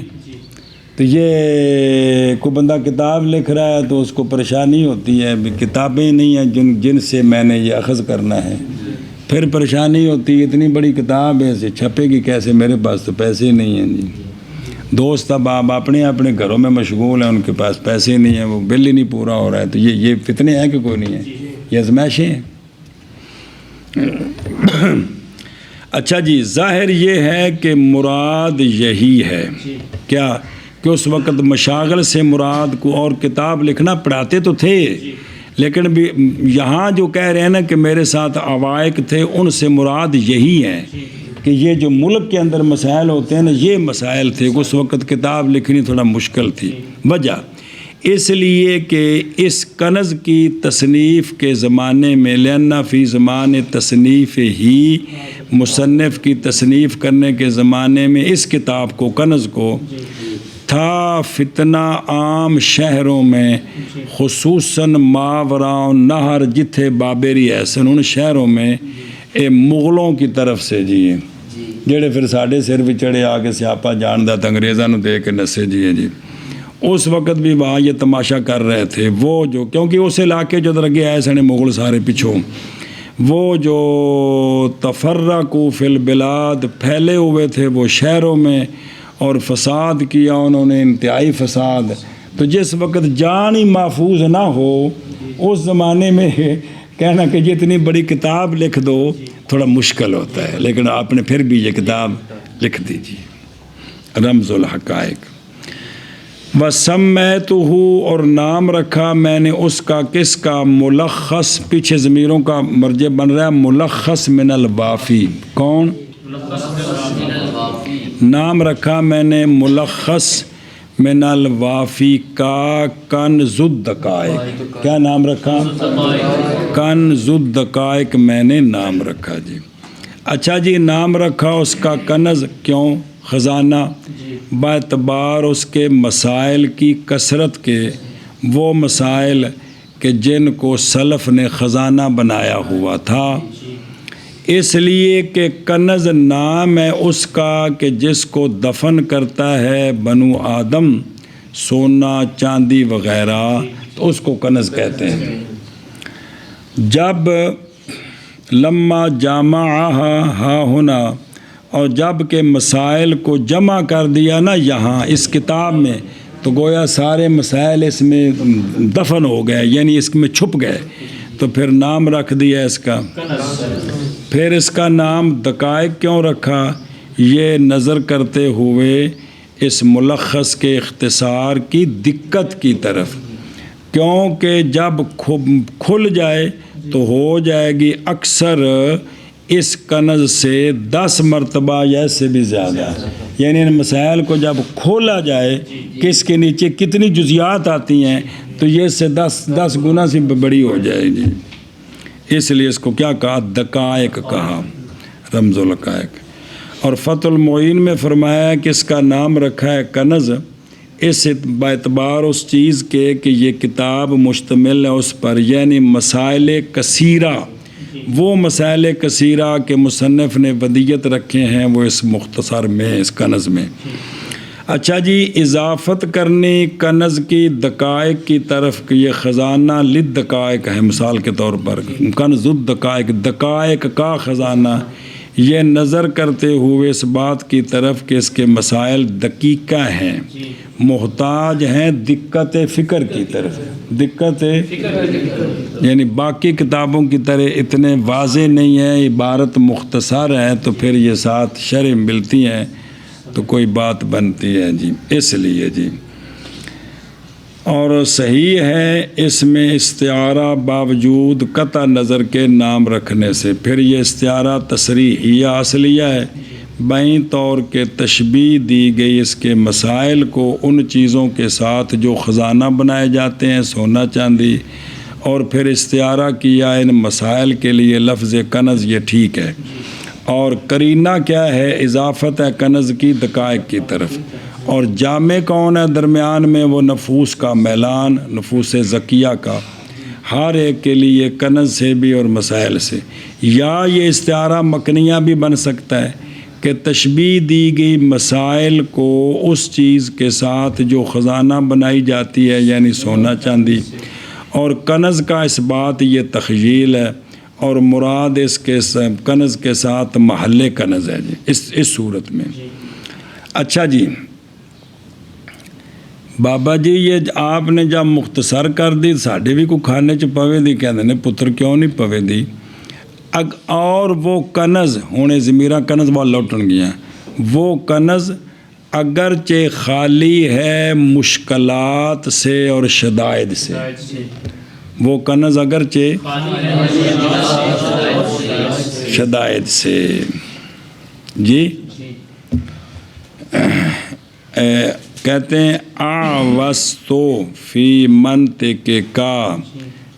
Speaker 1: تو یہ کوئی بندہ کتاب لکھ رہا ہے تو اس کو پریشانی ہوتی ہے، کتابیں نہیں ہیں جن سے میں نے یہ اخذ کرنا ہے، پھر پریشانی ہوتی ہے اتنی بڑی کتاب ہے اسے چھپے گی کیسے، میرے پاس تو پیسے نہیں ہیں جی، دوست اب آپ اپنے گھروں میں مشغول ہیں، ان کے پاس پیسے نہیں ہیں، وہ بل ہی نہیں پورا ہو رہا ہے، تو یہ فتنے ہیں کہ کوئی نہیں ہیں، یہ آزمائشیں ہیں۔ اچھا جی، ظاہر یہ ہے کہ مراد یہی ہے کیا کہ اس وقت مشاغل سے مراد کو، اور کتاب لکھنا پڑھاتے تو تھے لیکن بھی یہاں جو کہہ رہے ہیں نا کہ میرے ساتھ عوائق تھے، ان سے مراد یہی ہے کہ یہ جو ملک کے اندر مسائل ہوتے ہیں نا، یہ مسائل تھے، اس وقت کتاب لکھنی تھوڑا مشکل تھی۔ وجہ اس لیے کہ اس کنز کی تصنیف کے زمانے میں، لأن فی زمان تصنیف ہی، مصنف کی تصنیف کرنے کے زمانے میں اس کتاب کو، کنز کو، تھا فتنہ عام شہروں میں، خصوصاً ماوراء نہر جتھے بابری ایسن، ان شہروں میں مغلوں کی طرف سے جی، جڑے پھر ساڑھے سر بھی چڑھے آگے سیاپا جاندہ تھا انگریزاں نو دے کے نسے جی، اس وقت بھی وہاں یہ تماشا کر رہے تھے وہ جو، کیونکہ اس علاقے جو لگے آئے سنے مغل سارے پچھوں، وہ جو تفرقوا فی البلاد پھیلے ہوئے تھے وہ شہروں میں، اور فساد کیا انہوں نے انتہائی فساد، تو جس وقت جان ہی محفوظ نہ ہو اس زمانے میں کہنا کہ یہ اتنی بڑی کتاب لکھ دو تھوڑا مشکل ہوتا ہے، لیکن آپ نے پھر بھی یہ کتاب لکھ دیجیے، رمز الحقائق۔ وَسَمَّيْتُهُ، اور نام رکھا میں نے اس کا، کس کا، ملخص، پیچھے ضمیروں کا مرجع بن رہا ہے، ملخص من الوافی، کون؟ نام رکھا میں نے ملخص من الوافی کا کنز الدقائق. کیا نام رکھا؟ کنز الدقائق میں نے نام رکھا جی. اچھا جی، نام رکھا اس کا کنز کیوں؟ خزانہ، باعتبار اس کے مسائل کی کثرت کے، وہ مسائل کہ جن کو سلف نے خزانہ بنایا ہوا تھا، اس لیے کہ کنز نام ہے اس کا کہ جس کو دفن کرتا ہے بنو آدم، سونا چاندی وغیرہ، تو اس کو کنز کہتے ہیں. جب لما جامعہا ہا ہنا، اور جب کہ مسائل کو جمع کر دیا نا یہاں اس کتاب میں، تو گویا سارے مسائل اس میں دفن ہو گئے، یعنی اس میں چھپ گئے، تو پھر نام رکھ دیا اس کا. پھر اس کا نام دقائق کیوں رکھا؟ یہ نظر کرتے ہوئے اس ملخص کے اختصار کی دقت کی طرف، کیونکہ جب کھل جائے تو ہو جائے گی اکثر اس کنز سے 10 مرتبہ یا اس سے بھی زیادہ. یعنی ان مسائل کو جب کھولا جائے کہ اس کے نیچے کتنی جزیات آتی ہیں، تو یہ اس سے 10 گنا سے بڑی ہو جائے گی. اس لیے اس کو کیا کہا؟ دقائق کہا، رمز الدقائق. اور فتح المعین میں فرمایا کہ اس کا نام رکھا ہے کنز، اس باعتبار اس چیز کے کہ یہ کتاب مشتمل ہے اس پر، یعنی مسائل کثیرہ، وہ مسائل کثیرہ کے مصنف نے ودیت رکھے ہیں وہ اس مختصر میں، اس کنز میں. اچھا جی، اضافت کرنی کنز کی دقائق کی طرف کہ یہ خزانہ للدقائق ہے، مثال کے طور پر کنز الدقائق، دقائق کا خزانہ، یہ نظر کرتے ہوئے اس بات کی طرف کہ اس کے مسائل دقیقہ ہیں، محتاج ہیں دقت فکر کی طرف. دقت یعنی باقی کتابوں کی طرح اتنے واضح نہیں ہے، عبارت مختصر ہے، تو پھر یہ ساتھ شرح ملتی ہیں تو کوئی بات بنتی ہے جی، اس لیے جی. اور صحیح ہے اس میں استعارہ باوجود قطع نظر کے نام رکھنے سے. پھر یہ استعارہ تصریحیہ اصلیہ ہے، بائیں طور کے تشبیہ دی گئی اس کے مسائل کو ان چیزوں کے ساتھ جو خزانہ بنائے جاتے ہیں، سونا چاندی. اور پھر استعارہ کیا ان مسائل کے لیے لفظ کنز، یہ ٹھیک ہے. اور قرینہ کیا ہے؟ اضافت ہے کنز کی دقائق کی طرف. اور جامع کون ہے درمیان میں؟ وہ نفوس کا میلان، نفوس زکیہ کا، ہر ایک کے لیے کنز سے بھی اور مسائل سے. یا یہ استعارہ مکنیہ بھی بن سکتا ہے کہ تشبیہ دی گئی مسائل کو اس چیز کے ساتھ جو خزانہ بنائی جاتی ہے، یعنی سونا چاندی. اور کنز کا اس بات یہ تخیل ہے، اور مراد اس کے کنز کے ساتھ محل کنز ہے جی اس صورت میں. اچھا جی بابا جی، یہ آپ نے جب مختصر کر دی ساڈے بھی کوئی کھانے چ پوے دی، کہتے ہیں پتر کیوں نہیں پوے دی. اور وہ کنز ہونے ضمیرہ کنز وال لوٹن گیا، وہ کنز اگرچہ خالی ہے مشکلات سے اور شدائد سے، وہ کنز اگرچہ شدائد سے جی. کہتے ہیں آوستو فی منطق کا،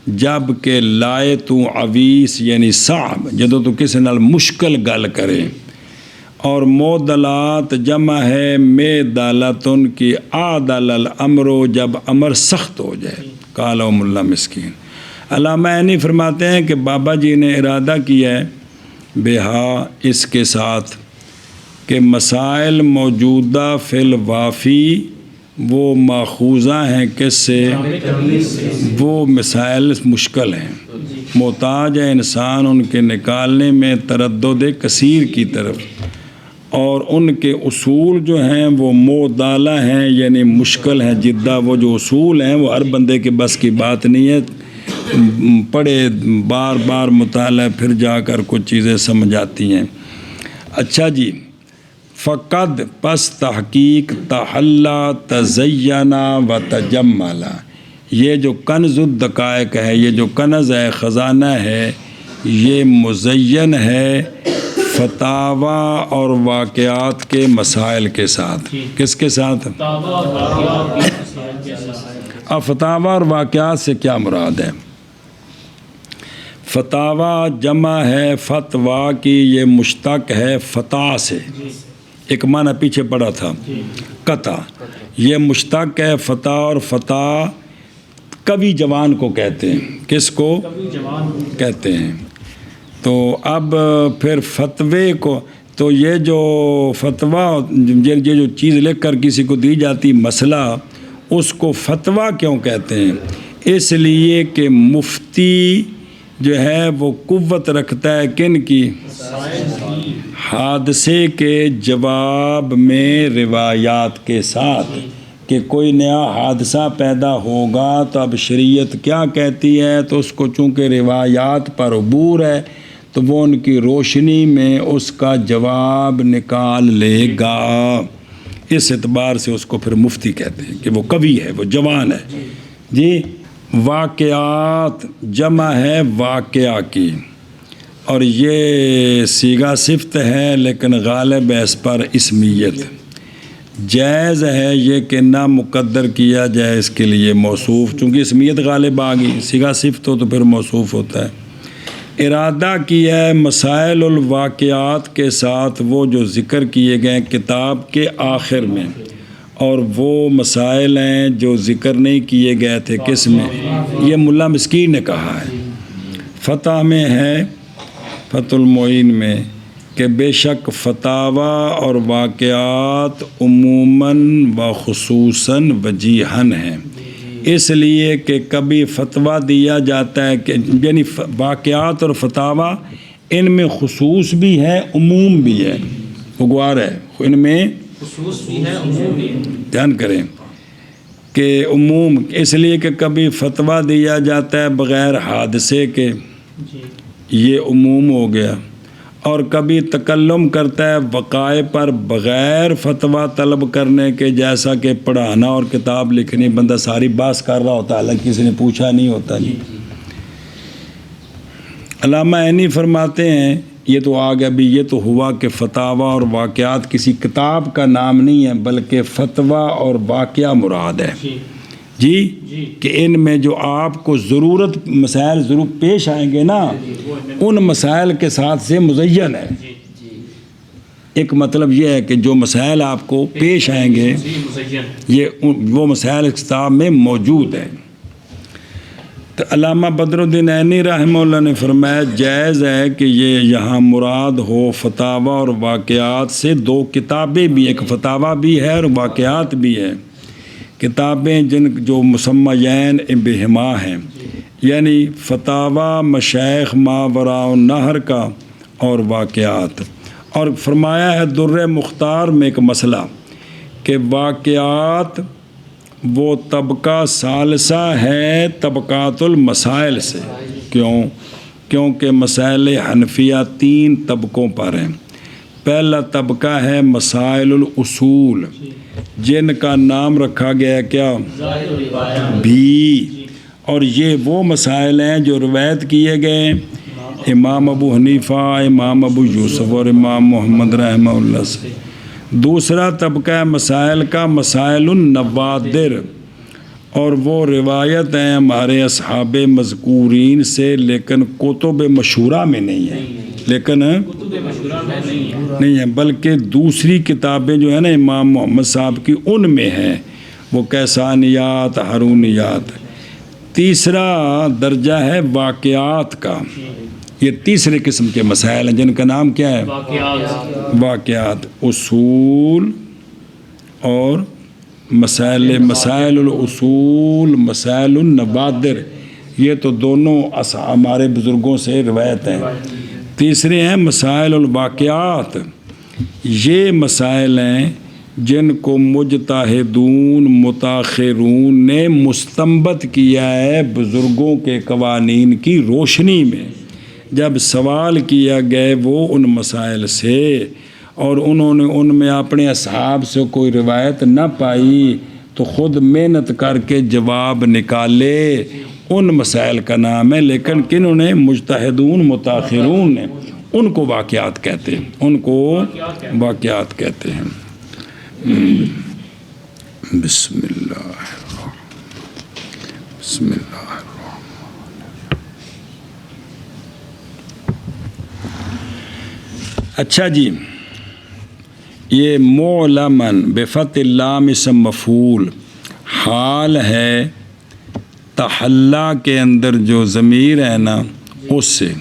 Speaker 1: جب کہ لائے تو عویس یعنی صعب، جدو تو کسی نال مشکل گل کرے. اور معدلات جمع ہے میدالتن کی، عادل الامر، جب امر سخت ہو جائے. قال ملا مسکین. علامہ عینی فرماتے ہیں کہ بابا جی نے ارادہ کیا ہے بہا اس کے ساتھ کہ مسائل موجودہ فی الوافی وہ ماخوذہ ہیں کس سے؟ وہ مسائل مشکل ہیں، محتاج ہے انسان ان کے نکالنے میں تردد کثیر کی طرف. اور ان کے اصول جو ہیں وہ معدلہ ہیں، یعنی مشکل ہیں جدہ. وہ جو اصول ہیں وہ ہر بندے کے بس کی بات نہیں ہے، پڑھے بار بار مطالعہ پھر جا کر کچھ چیزیں سمجھ آتی ہیں. اچھا جی، فقد پس تحقیق تحلا تزینا و تجملا، یہ جو کنز الدقائق ہے، یہ جو کنز ہے خزانہ ہے، یہ مزین ہے فتاوا اور واقعات کے مسائل کے ساتھ. کس کے ساتھ؟ اب فتاوا اور واقعات سے کیا مراد ہے؟ فتاوا جمع ہے فتوا کی، یہ مشتق ہے فتا سے. ایک معنی پیچھے پڑا تھا قطع، یہ مشتق ہے فتا، اور فتا کوی جوان کو کہتے ہیں. کس کو کہتے ہیں؟ تو اب پھر فتوے کو، تو یہ جو فتوا، یہ جو چیز لکھ کر کسی کو دی جاتی مسئلہ، اس کو فتوا کیوں کہتے ہیں؟ اس لیے کہ مفتی جو ہے وہ قوت رکھتا ہے کن کی؟ حادثے کے جواب میں روایات کے ساتھ، کہ کوئی نیا حادثہ پیدا ہوگا تو اب شریعت کیا کہتی ہے، تو اس کو چونکہ روایات پر عبور ہے تو وہ ان کی روشنی میں اس کا جواب نکال لے گا. اس اعتبار سے اس کو پھر مفتی کہتے ہیں کہ وہ قوی ہے، وہ جوان ہے. جی واقعات جمع ہے واقعہ کی، اور یہ صیغہ صفت ہے لیکن غالب ہے اس پر اسمیت. جائز ہے یہ کہ نہ مقدر کیا جائے اس کے لیے موصوف، چونکہ اسمیت غالب آ گئی، صیغہ صفت ہو تو پھر موصوف ہوتا ہے. ارادہ کیا ہے مسائل الواقعات کے ساتھ وہ جو ذکر کیے گئے کتاب کے آخر میں، اور وہ مسائل ہیں جو ذکر نہیں کیے گئے تھے کس میں؟ یہ ملا مسکین نے کہا ہے. فتح میں ہے، فتح المعین میں، کہ بے شک فتاوا اور واقعات عموماً و خصوصاً وجیہاً ہیں، اس لیے کہ کبھی فتویٰ دیا جاتا ہے کہ یعنی واقعات اور فتاوا ان میں خصوص بھی ہے عموم بھی ہے. غوار ہے ان میں خصوص بھی ہے عموم بھی ہے. دھیان کریں کہ عموم اس لیے کہ کبھی فتویٰ دیا جاتا ہے بغیر حادثے کے، یہ عموم ہو گیا، اور کبھی تکلم کرتا ہے وقائع پر بغیر فتویٰ طلب کرنے کے، جیسا کہ پڑھانا اور کتاب لکھنی، بندہ ساری بحث کر رہا ہوتا ہے حالانکہ کسی نے پوچھا نہیں ہوتا. علامہ عینی فرماتے ہیں، یہ تو آ گیا بھی، یہ تو ہوا کہ فتاوا اور واقعات کسی کتاب کا نام نہیں ہے بلکہ فتویٰ اور واقعہ مراد ہے. جی کہ ان میں جو آپ کو ضرورت مسائل ضرور پیش آئیں گے نا، ان مسائل کے ساتھ سے مزین ہے. ایک مطلب یہ ہے کہ جو مسائل آپ کو پیش آئیں گے یہ وہ مسائل اس کتاب میں موجود ہیں. تو علامہ بدر الدین عینی رحمہ اللہ نے فرمایا جائز ہے کہ یہ یہاں مراد ہو فتاوا اور واقعات سے دو کتابیں بھی، ایک فتاوا بھی ہے اور واقعات بھی ہے. کتابیں جن جو مسمعین بہما ہیں، یعنی فتاوا مشائخ ماوراء النہر کا اور واقعات. اور فرمایا ہے در مختار میں ایک مسئلہ کہ واقعات وہ طبقہ ثالثہ ہے طبقات المسائل سے. کیونکہ مسائل حنفیہ 3 طبقوں پر ہیں. پہلا طبقہ ہے مسائل الاصول، جن کا نام رکھا گیا کیا بھی، اور یہ وہ مسائل ہیں جو روایت کیے گئے امام ابو حنیفہ، امام ابو یوسف اور امام محمد رحمہ اللہ سے. دوسرا طبقہ ہے مسائل کا مسائل النوادر، اور وہ روایت ہیں ہمارے اصحاب مذکورین سے لیکن کتب مشہورہ میں نہیں ہے، نہیں ہے بلکہ دوسری کتابیں جو ہیں نا امام محمد صاحب کی ان میں ہیں، وہ کیسانیات ہارونیات. تیسرا درجہ ہے واقعات کا. یہ تیسرے قسم کے مسائل ہیں جن کا نام کیا ہے واقعات. اصول اور مسائل الاصول، مسائل النوادر، یہ تو دونوں ہمارے بزرگوں سے روایت ہیں. تیسرے ہیں مسائل الواقعات. یہ مسائل ہیں جن کو مجتہدون متاخرون نے مستنبط کیا ہے بزرگوں کے قوانین کی روشنی میں. جب سوال کیا گئے وہ ان مسائل سے اور انہوں نے ان میں اپنے اصحاب سے کوئی روایت نہ پائی تو خود محنت کر کے جواب نکالے، ان مسائل کا نام ہے. لیکن کنہوں نے؟ مجتہدون متاخرون نے. ان کو واقعات کہتے ہیں، ان کو واقعات کہتے ہیں۔ بسم اللہ بسم اللہ۔ اچھا جی، یہ معلمن بفتح اللام اسم مفعول حال ہے تحلا کے اندر جو ضمیر ہے نا اس سے،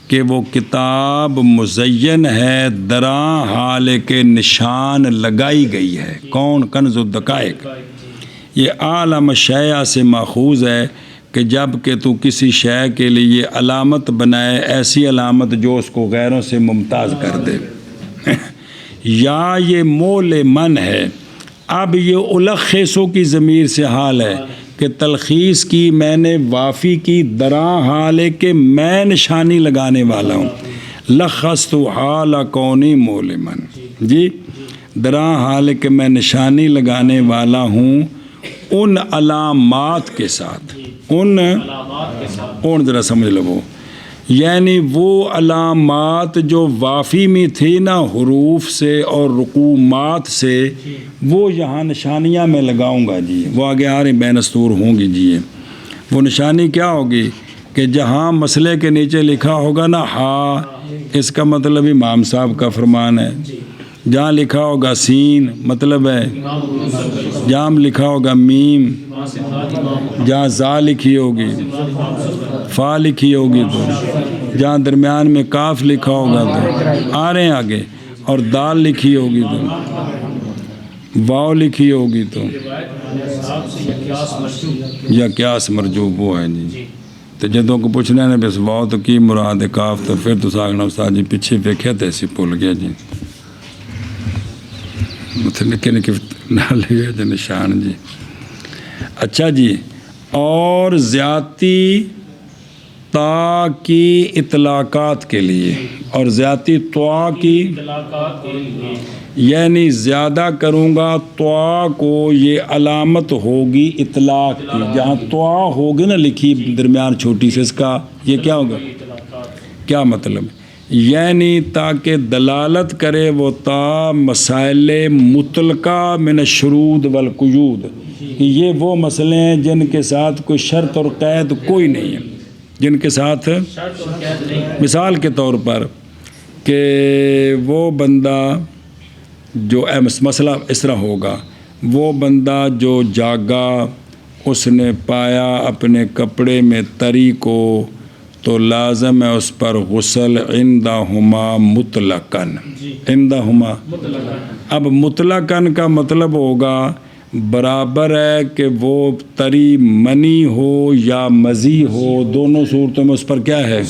Speaker 1: کہ وہ کتاب مزین ہے دراں حال کے نشان لگائی گئی ہے۔ کون؟ کنز الدقائق۔ یہ عالم شیء سے ماخوذ ہے کہ جب کہ تو کسی شے کے لیے علامت بنائے، ایسی علامت جو اس کو غیروں سے ممتاز کر دے۔ یا یہ معلمن ہے، اب یہ الخصو کی ضمیر سے حال ہے کہ تلخیص کی میں نے وافی کی دراں حال ہے کہ میں نشانی لگانے والا ہوں۔ لخصت حال کونی معلمن، جی دراں حال ہے کہ میں نشانی لگانے والا ہوں ان علامات کے ساتھ، ان ذرا سمجھ لو، یعنی وہ علامات جو وافی میں تھی نا حروف سے اور رقومات سے، وہ یہاں نشانیاں میں لگاؤں گا جی، وہ آگے آ رہی بین السطور ہوں گی جی۔ وہ نشانی کیا ہوگی کہ جہاں مسئلے کے نیچے لکھا ہوگا نا ہا، اس کا مطلب امام صاحب کا فرمان ہے۔ جہاں لکھا ہوگا سین، مطلب ہے جہاں لکھا ہوگا میم، جہاں زا لکھی ہوگی، فا لکھی ہوگی، تو جہاں درمیان میں کاف لکھا ہوگا تو آ رہے ہیں آگے، اور دال لکھی ہوگی تو واو لکھی ہوگی تو یا قیاس مرجوب وہ ہے جی۔ تو جدوں کو پوچھنا ہے بس واو تو کی مراد ہے، کاف تو پھر تو ساگنا استاد جی پیچھے ویکھیا تے اسی بھول گیا جی، نکے نکے نال لگے جو نشان جی۔ اچھا جی، اور زیادتی تا کی اطلاقات کے لیے، اور زیادتی طوا کی، یعنی زیادہ کروں گا طوا کو، یہ علامت ہوگی اطلاق کی، جہاں طوا ہوگی نا لکھی درمیان چھوٹی سے، اس کا یہ کیا ہوگا، کیا مطلب، یعنی تاکہ دلالت کرے وہ تا مسائل مطلقہ من الشروط والقیود، کہ یہ وہ مسئلے ہیں جن کے ساتھ کوئی شرط اور قید کوئی نہیں ہے، جن کے ساتھ مثال کے طور پر کہ وہ بندہ جو مسئلہ اس طرح ہوگا، وہ بندہ جو جاگا، اس نے پایا اپنے کپڑے میں تری کو، تو لازم ہے اس پر غسل عندہما مطلقاً، عندہما۔ اب مطلقاً کا مطلب ہوگا برابر ہے کہ وہ تری منی ہو یا مزی ہو، دونوں صورتوں میں اس پر کیا ہے،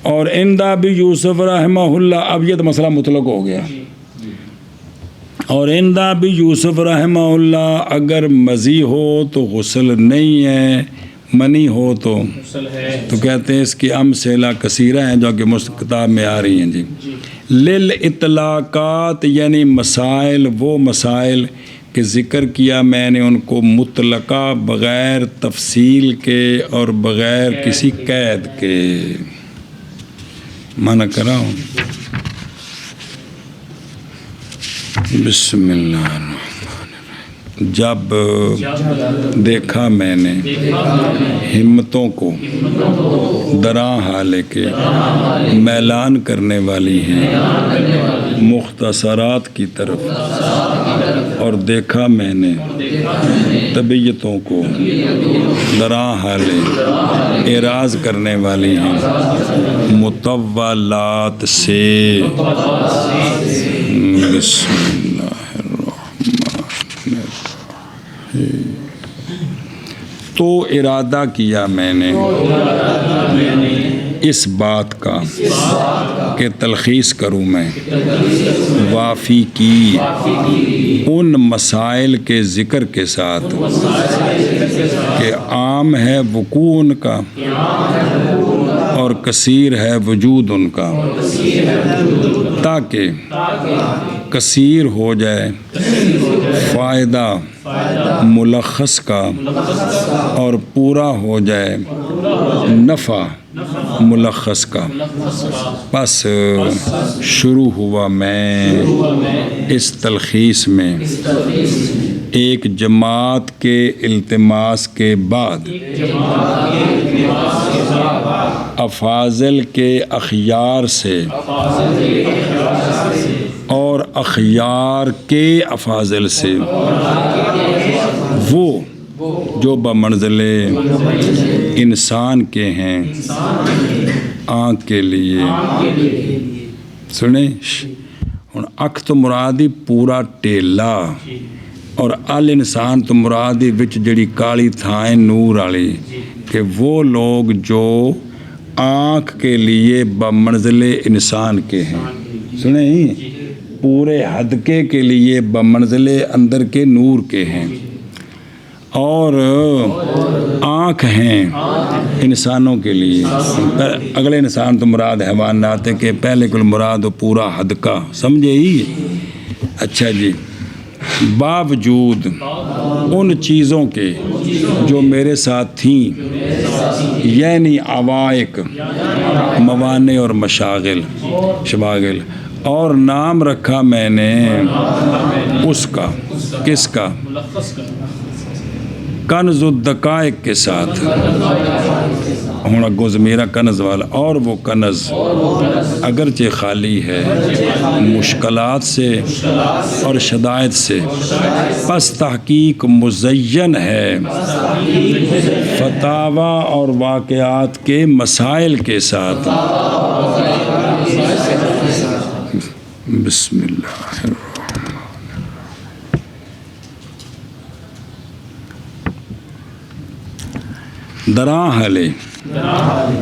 Speaker 1: اور عندہ بھی یوسف رحمہ اللہ، اب یہ تو مسئلہ مطلق ہو گیا، اور عندہ بھی یوسف رحمہ اللہ اگر مزی ہو تو غسل نہیں ہے، منی ہو تو کہتے ہیں اس کی امثلہ کثیرہ ہیں جو کہ کتاب میں آ رہی ہیں جی۔ للاطلاقات یعنی مسائل، وہ مسائل کہ ذکر کیا میں نے ان کو مطلقہ، بغیر تفصیل کے اور بغیر کسی قید کے، معنی کر رہا ہوں۔ بسم اللہ الرحمن الرحیم۔ جب دیکھا میں نے ہمتوں کو دراں حال کے میلان کرنے والی ہیں مختصرات کی طرف، اور دیکھا میں نے طبیعتوں کو دراں حال اعراض کرنے والی ہیں مطولات سے۔ بسم اللہ الرحمن الرحیم۔ تو ارادہ کیا میں نے اس بات کا کہ تلخیص کروں میں وافی کی ان مسائل کے ذکر کے ساتھ کہ عام ہے وقوع ان کا اور کثیر ہے وجود ان کا، تاکہ کثیر ہو جائے فائدہ ملخص کا اور پورا ہو جائے نفع ملخص کا، پس شروع ہوا میں اس تلخیص میں ایک جماعت کے التماس کے بعد افاضل کے اخیار سے اور اخیار کے افاضل سے، وہ جو بمنزل انسان کے ہیں آنکھ کے لیے۔ سنیں ہن اکھ تو مرادی پورا ٹیلا اور ال انسان تو مرادی وچ جڑی کالی تھائیں نور والی، کہ وہ لوگ جو آنکھ کے لیے بمنزل انسان کے ہیں، سنیں پورے حدقے کے لیے بمنزل اندر کے نور کے ہیں، اور آنکھ ہیں انسانوں کے لیے۔ اگلے انسان تو مراد حیوانات کے، پہلے کل مراد پورا حدقہ، سمجھے ہی؟ اچھا جی، باوجود ان چیزوں کے جو میرے ساتھ تھیں، یعنی عوائق، موانع اور شواغل، اور نام رکھا میں نے اس کا، کس کا؟ کنز الدقائق کے ساتھ، ہوں اگوں ضمیر کنز والا، اور وہ کنز اگرچہ خالی ہے مشکلات سے اور شدائد سے، پس تحقیق مزین ہے فتاوی اور واقعات کے مسائل کے ساتھ۔ بسم اللہ دراں حلے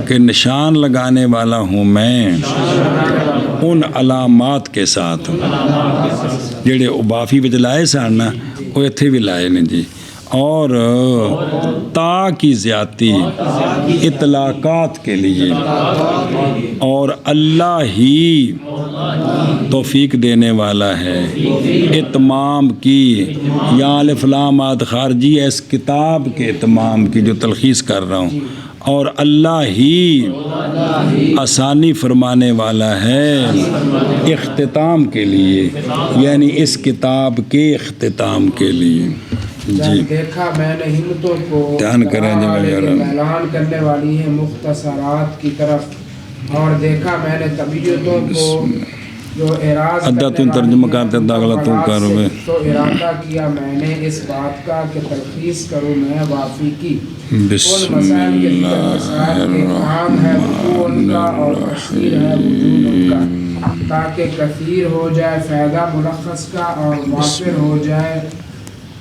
Speaker 1: کہ نشان لگانے والا ہوں میں ان علامات کے ساتھ جڑے ابافی وچ لائے سن نا، وہ اتھے بھی لائے نے جی، اور تا کی زیادتی اطلاقات کے لیے، اور اللہ ہی توفیق دینے والا ہے اتمام کی، یا الف لام ماد خارجی ہے اس کتاب کے اتمام کی جو تلخیص کر رہا ہوں، اور اللہ ہی آسانی فرمانے والا ہے اختتام کے لیے، یعنی اس کتاب کے اختتام کے لیے۔ جی
Speaker 2: دیکھا میں نے ہمتوں کو
Speaker 1: دھیان کریں جی
Speaker 2: اعلان کرنے والی ہے مختصرات کی طرف، اور دیکھا میں نے طبیعتوں کو جو اعراض
Speaker 1: ادھا تم ترجمہ کرتے داغلہ تم کرو گے،
Speaker 2: تو ارادہ کیا میں نے اس بات کا کہ تلخیص کروں میں وافی کی
Speaker 1: بسم
Speaker 2: ان مسائل کے مسائل کے عام ہے وقوع ان کا اور کثیر ہے وجود ان کا، تاکہ کثیر ہو جائے فائدہ ملخص کا اور وافر ہو جائے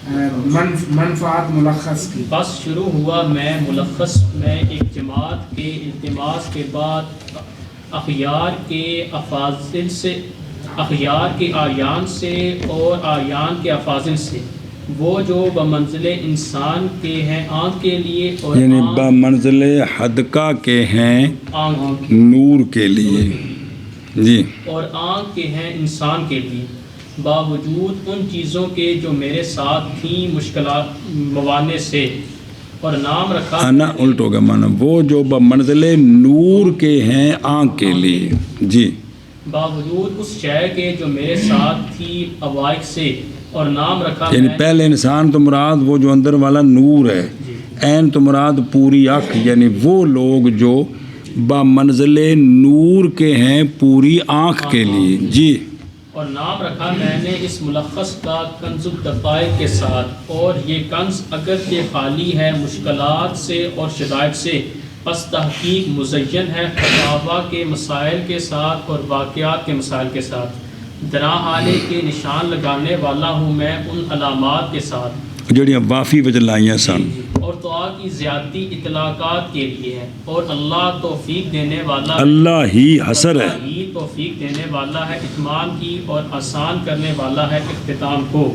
Speaker 2: منفعت ملخص کی۔
Speaker 3: بس شروع ہوا میں ملخص میں ایک جماعت کے التماس کے بعد اخیار کے افاضل سے، اخیار کے آیان سے اور آیان کے افاضل سے، وہ جو بمنزل انسان کے ہیں آنکھ کے لیے، اور
Speaker 1: یعنی بمنزل حدقہ کے ہیں
Speaker 3: آنکھ
Speaker 1: نور کے لیے، جی،
Speaker 3: اور آنکھ کے ہیں انسان کے لیے، باوجود ان چیزوں کے جو میرے ساتھ تھیں مشکلات موانع سے، اور نام رکھا
Speaker 1: آنا الٹ ہوگا مانا، وہ جو بمنزل نور کے ہیں آنکھ کے لیے، جی،
Speaker 3: باوجود اس شے کے جو میرے ساتھ تھی عوائق سے، اور نام رکھا
Speaker 1: یعنی
Speaker 3: میں
Speaker 1: پہلے انسان تو مراد وہ جو اندر والا نور ہے، عین تو مراد پوری آنکھ، یعنی وہ لوگ جو بمنزل نور کے ہیں پوری آنکھ کے لیے، جی،
Speaker 3: اور نام رکھا میں نے اس ملخص کا کنز الدقائق کے ساتھ، اور یہ کنز اگرچہ خالی ہے مشکلات سے اور شدائد سے، پس تحقیق مزین ہے فتاوی کے مسائل کے ساتھ اور واقعات کے مسائل کے ساتھ، دراں حالے کے نشان لگانے والا ہوں میں ان علامات کے ساتھ
Speaker 1: جڑیاں وافی وچ لائیاں سن،
Speaker 3: اور دعا کی زیادتی اطلاقات کے لیے ہے، اور اللہ توفیق دینے والا
Speaker 1: اللہ ہی حسر ہے،
Speaker 3: اللہ ہی توفیق دینے والا ہے اتمام کی، اور آسان کرنے والا ہے اختتام کو۔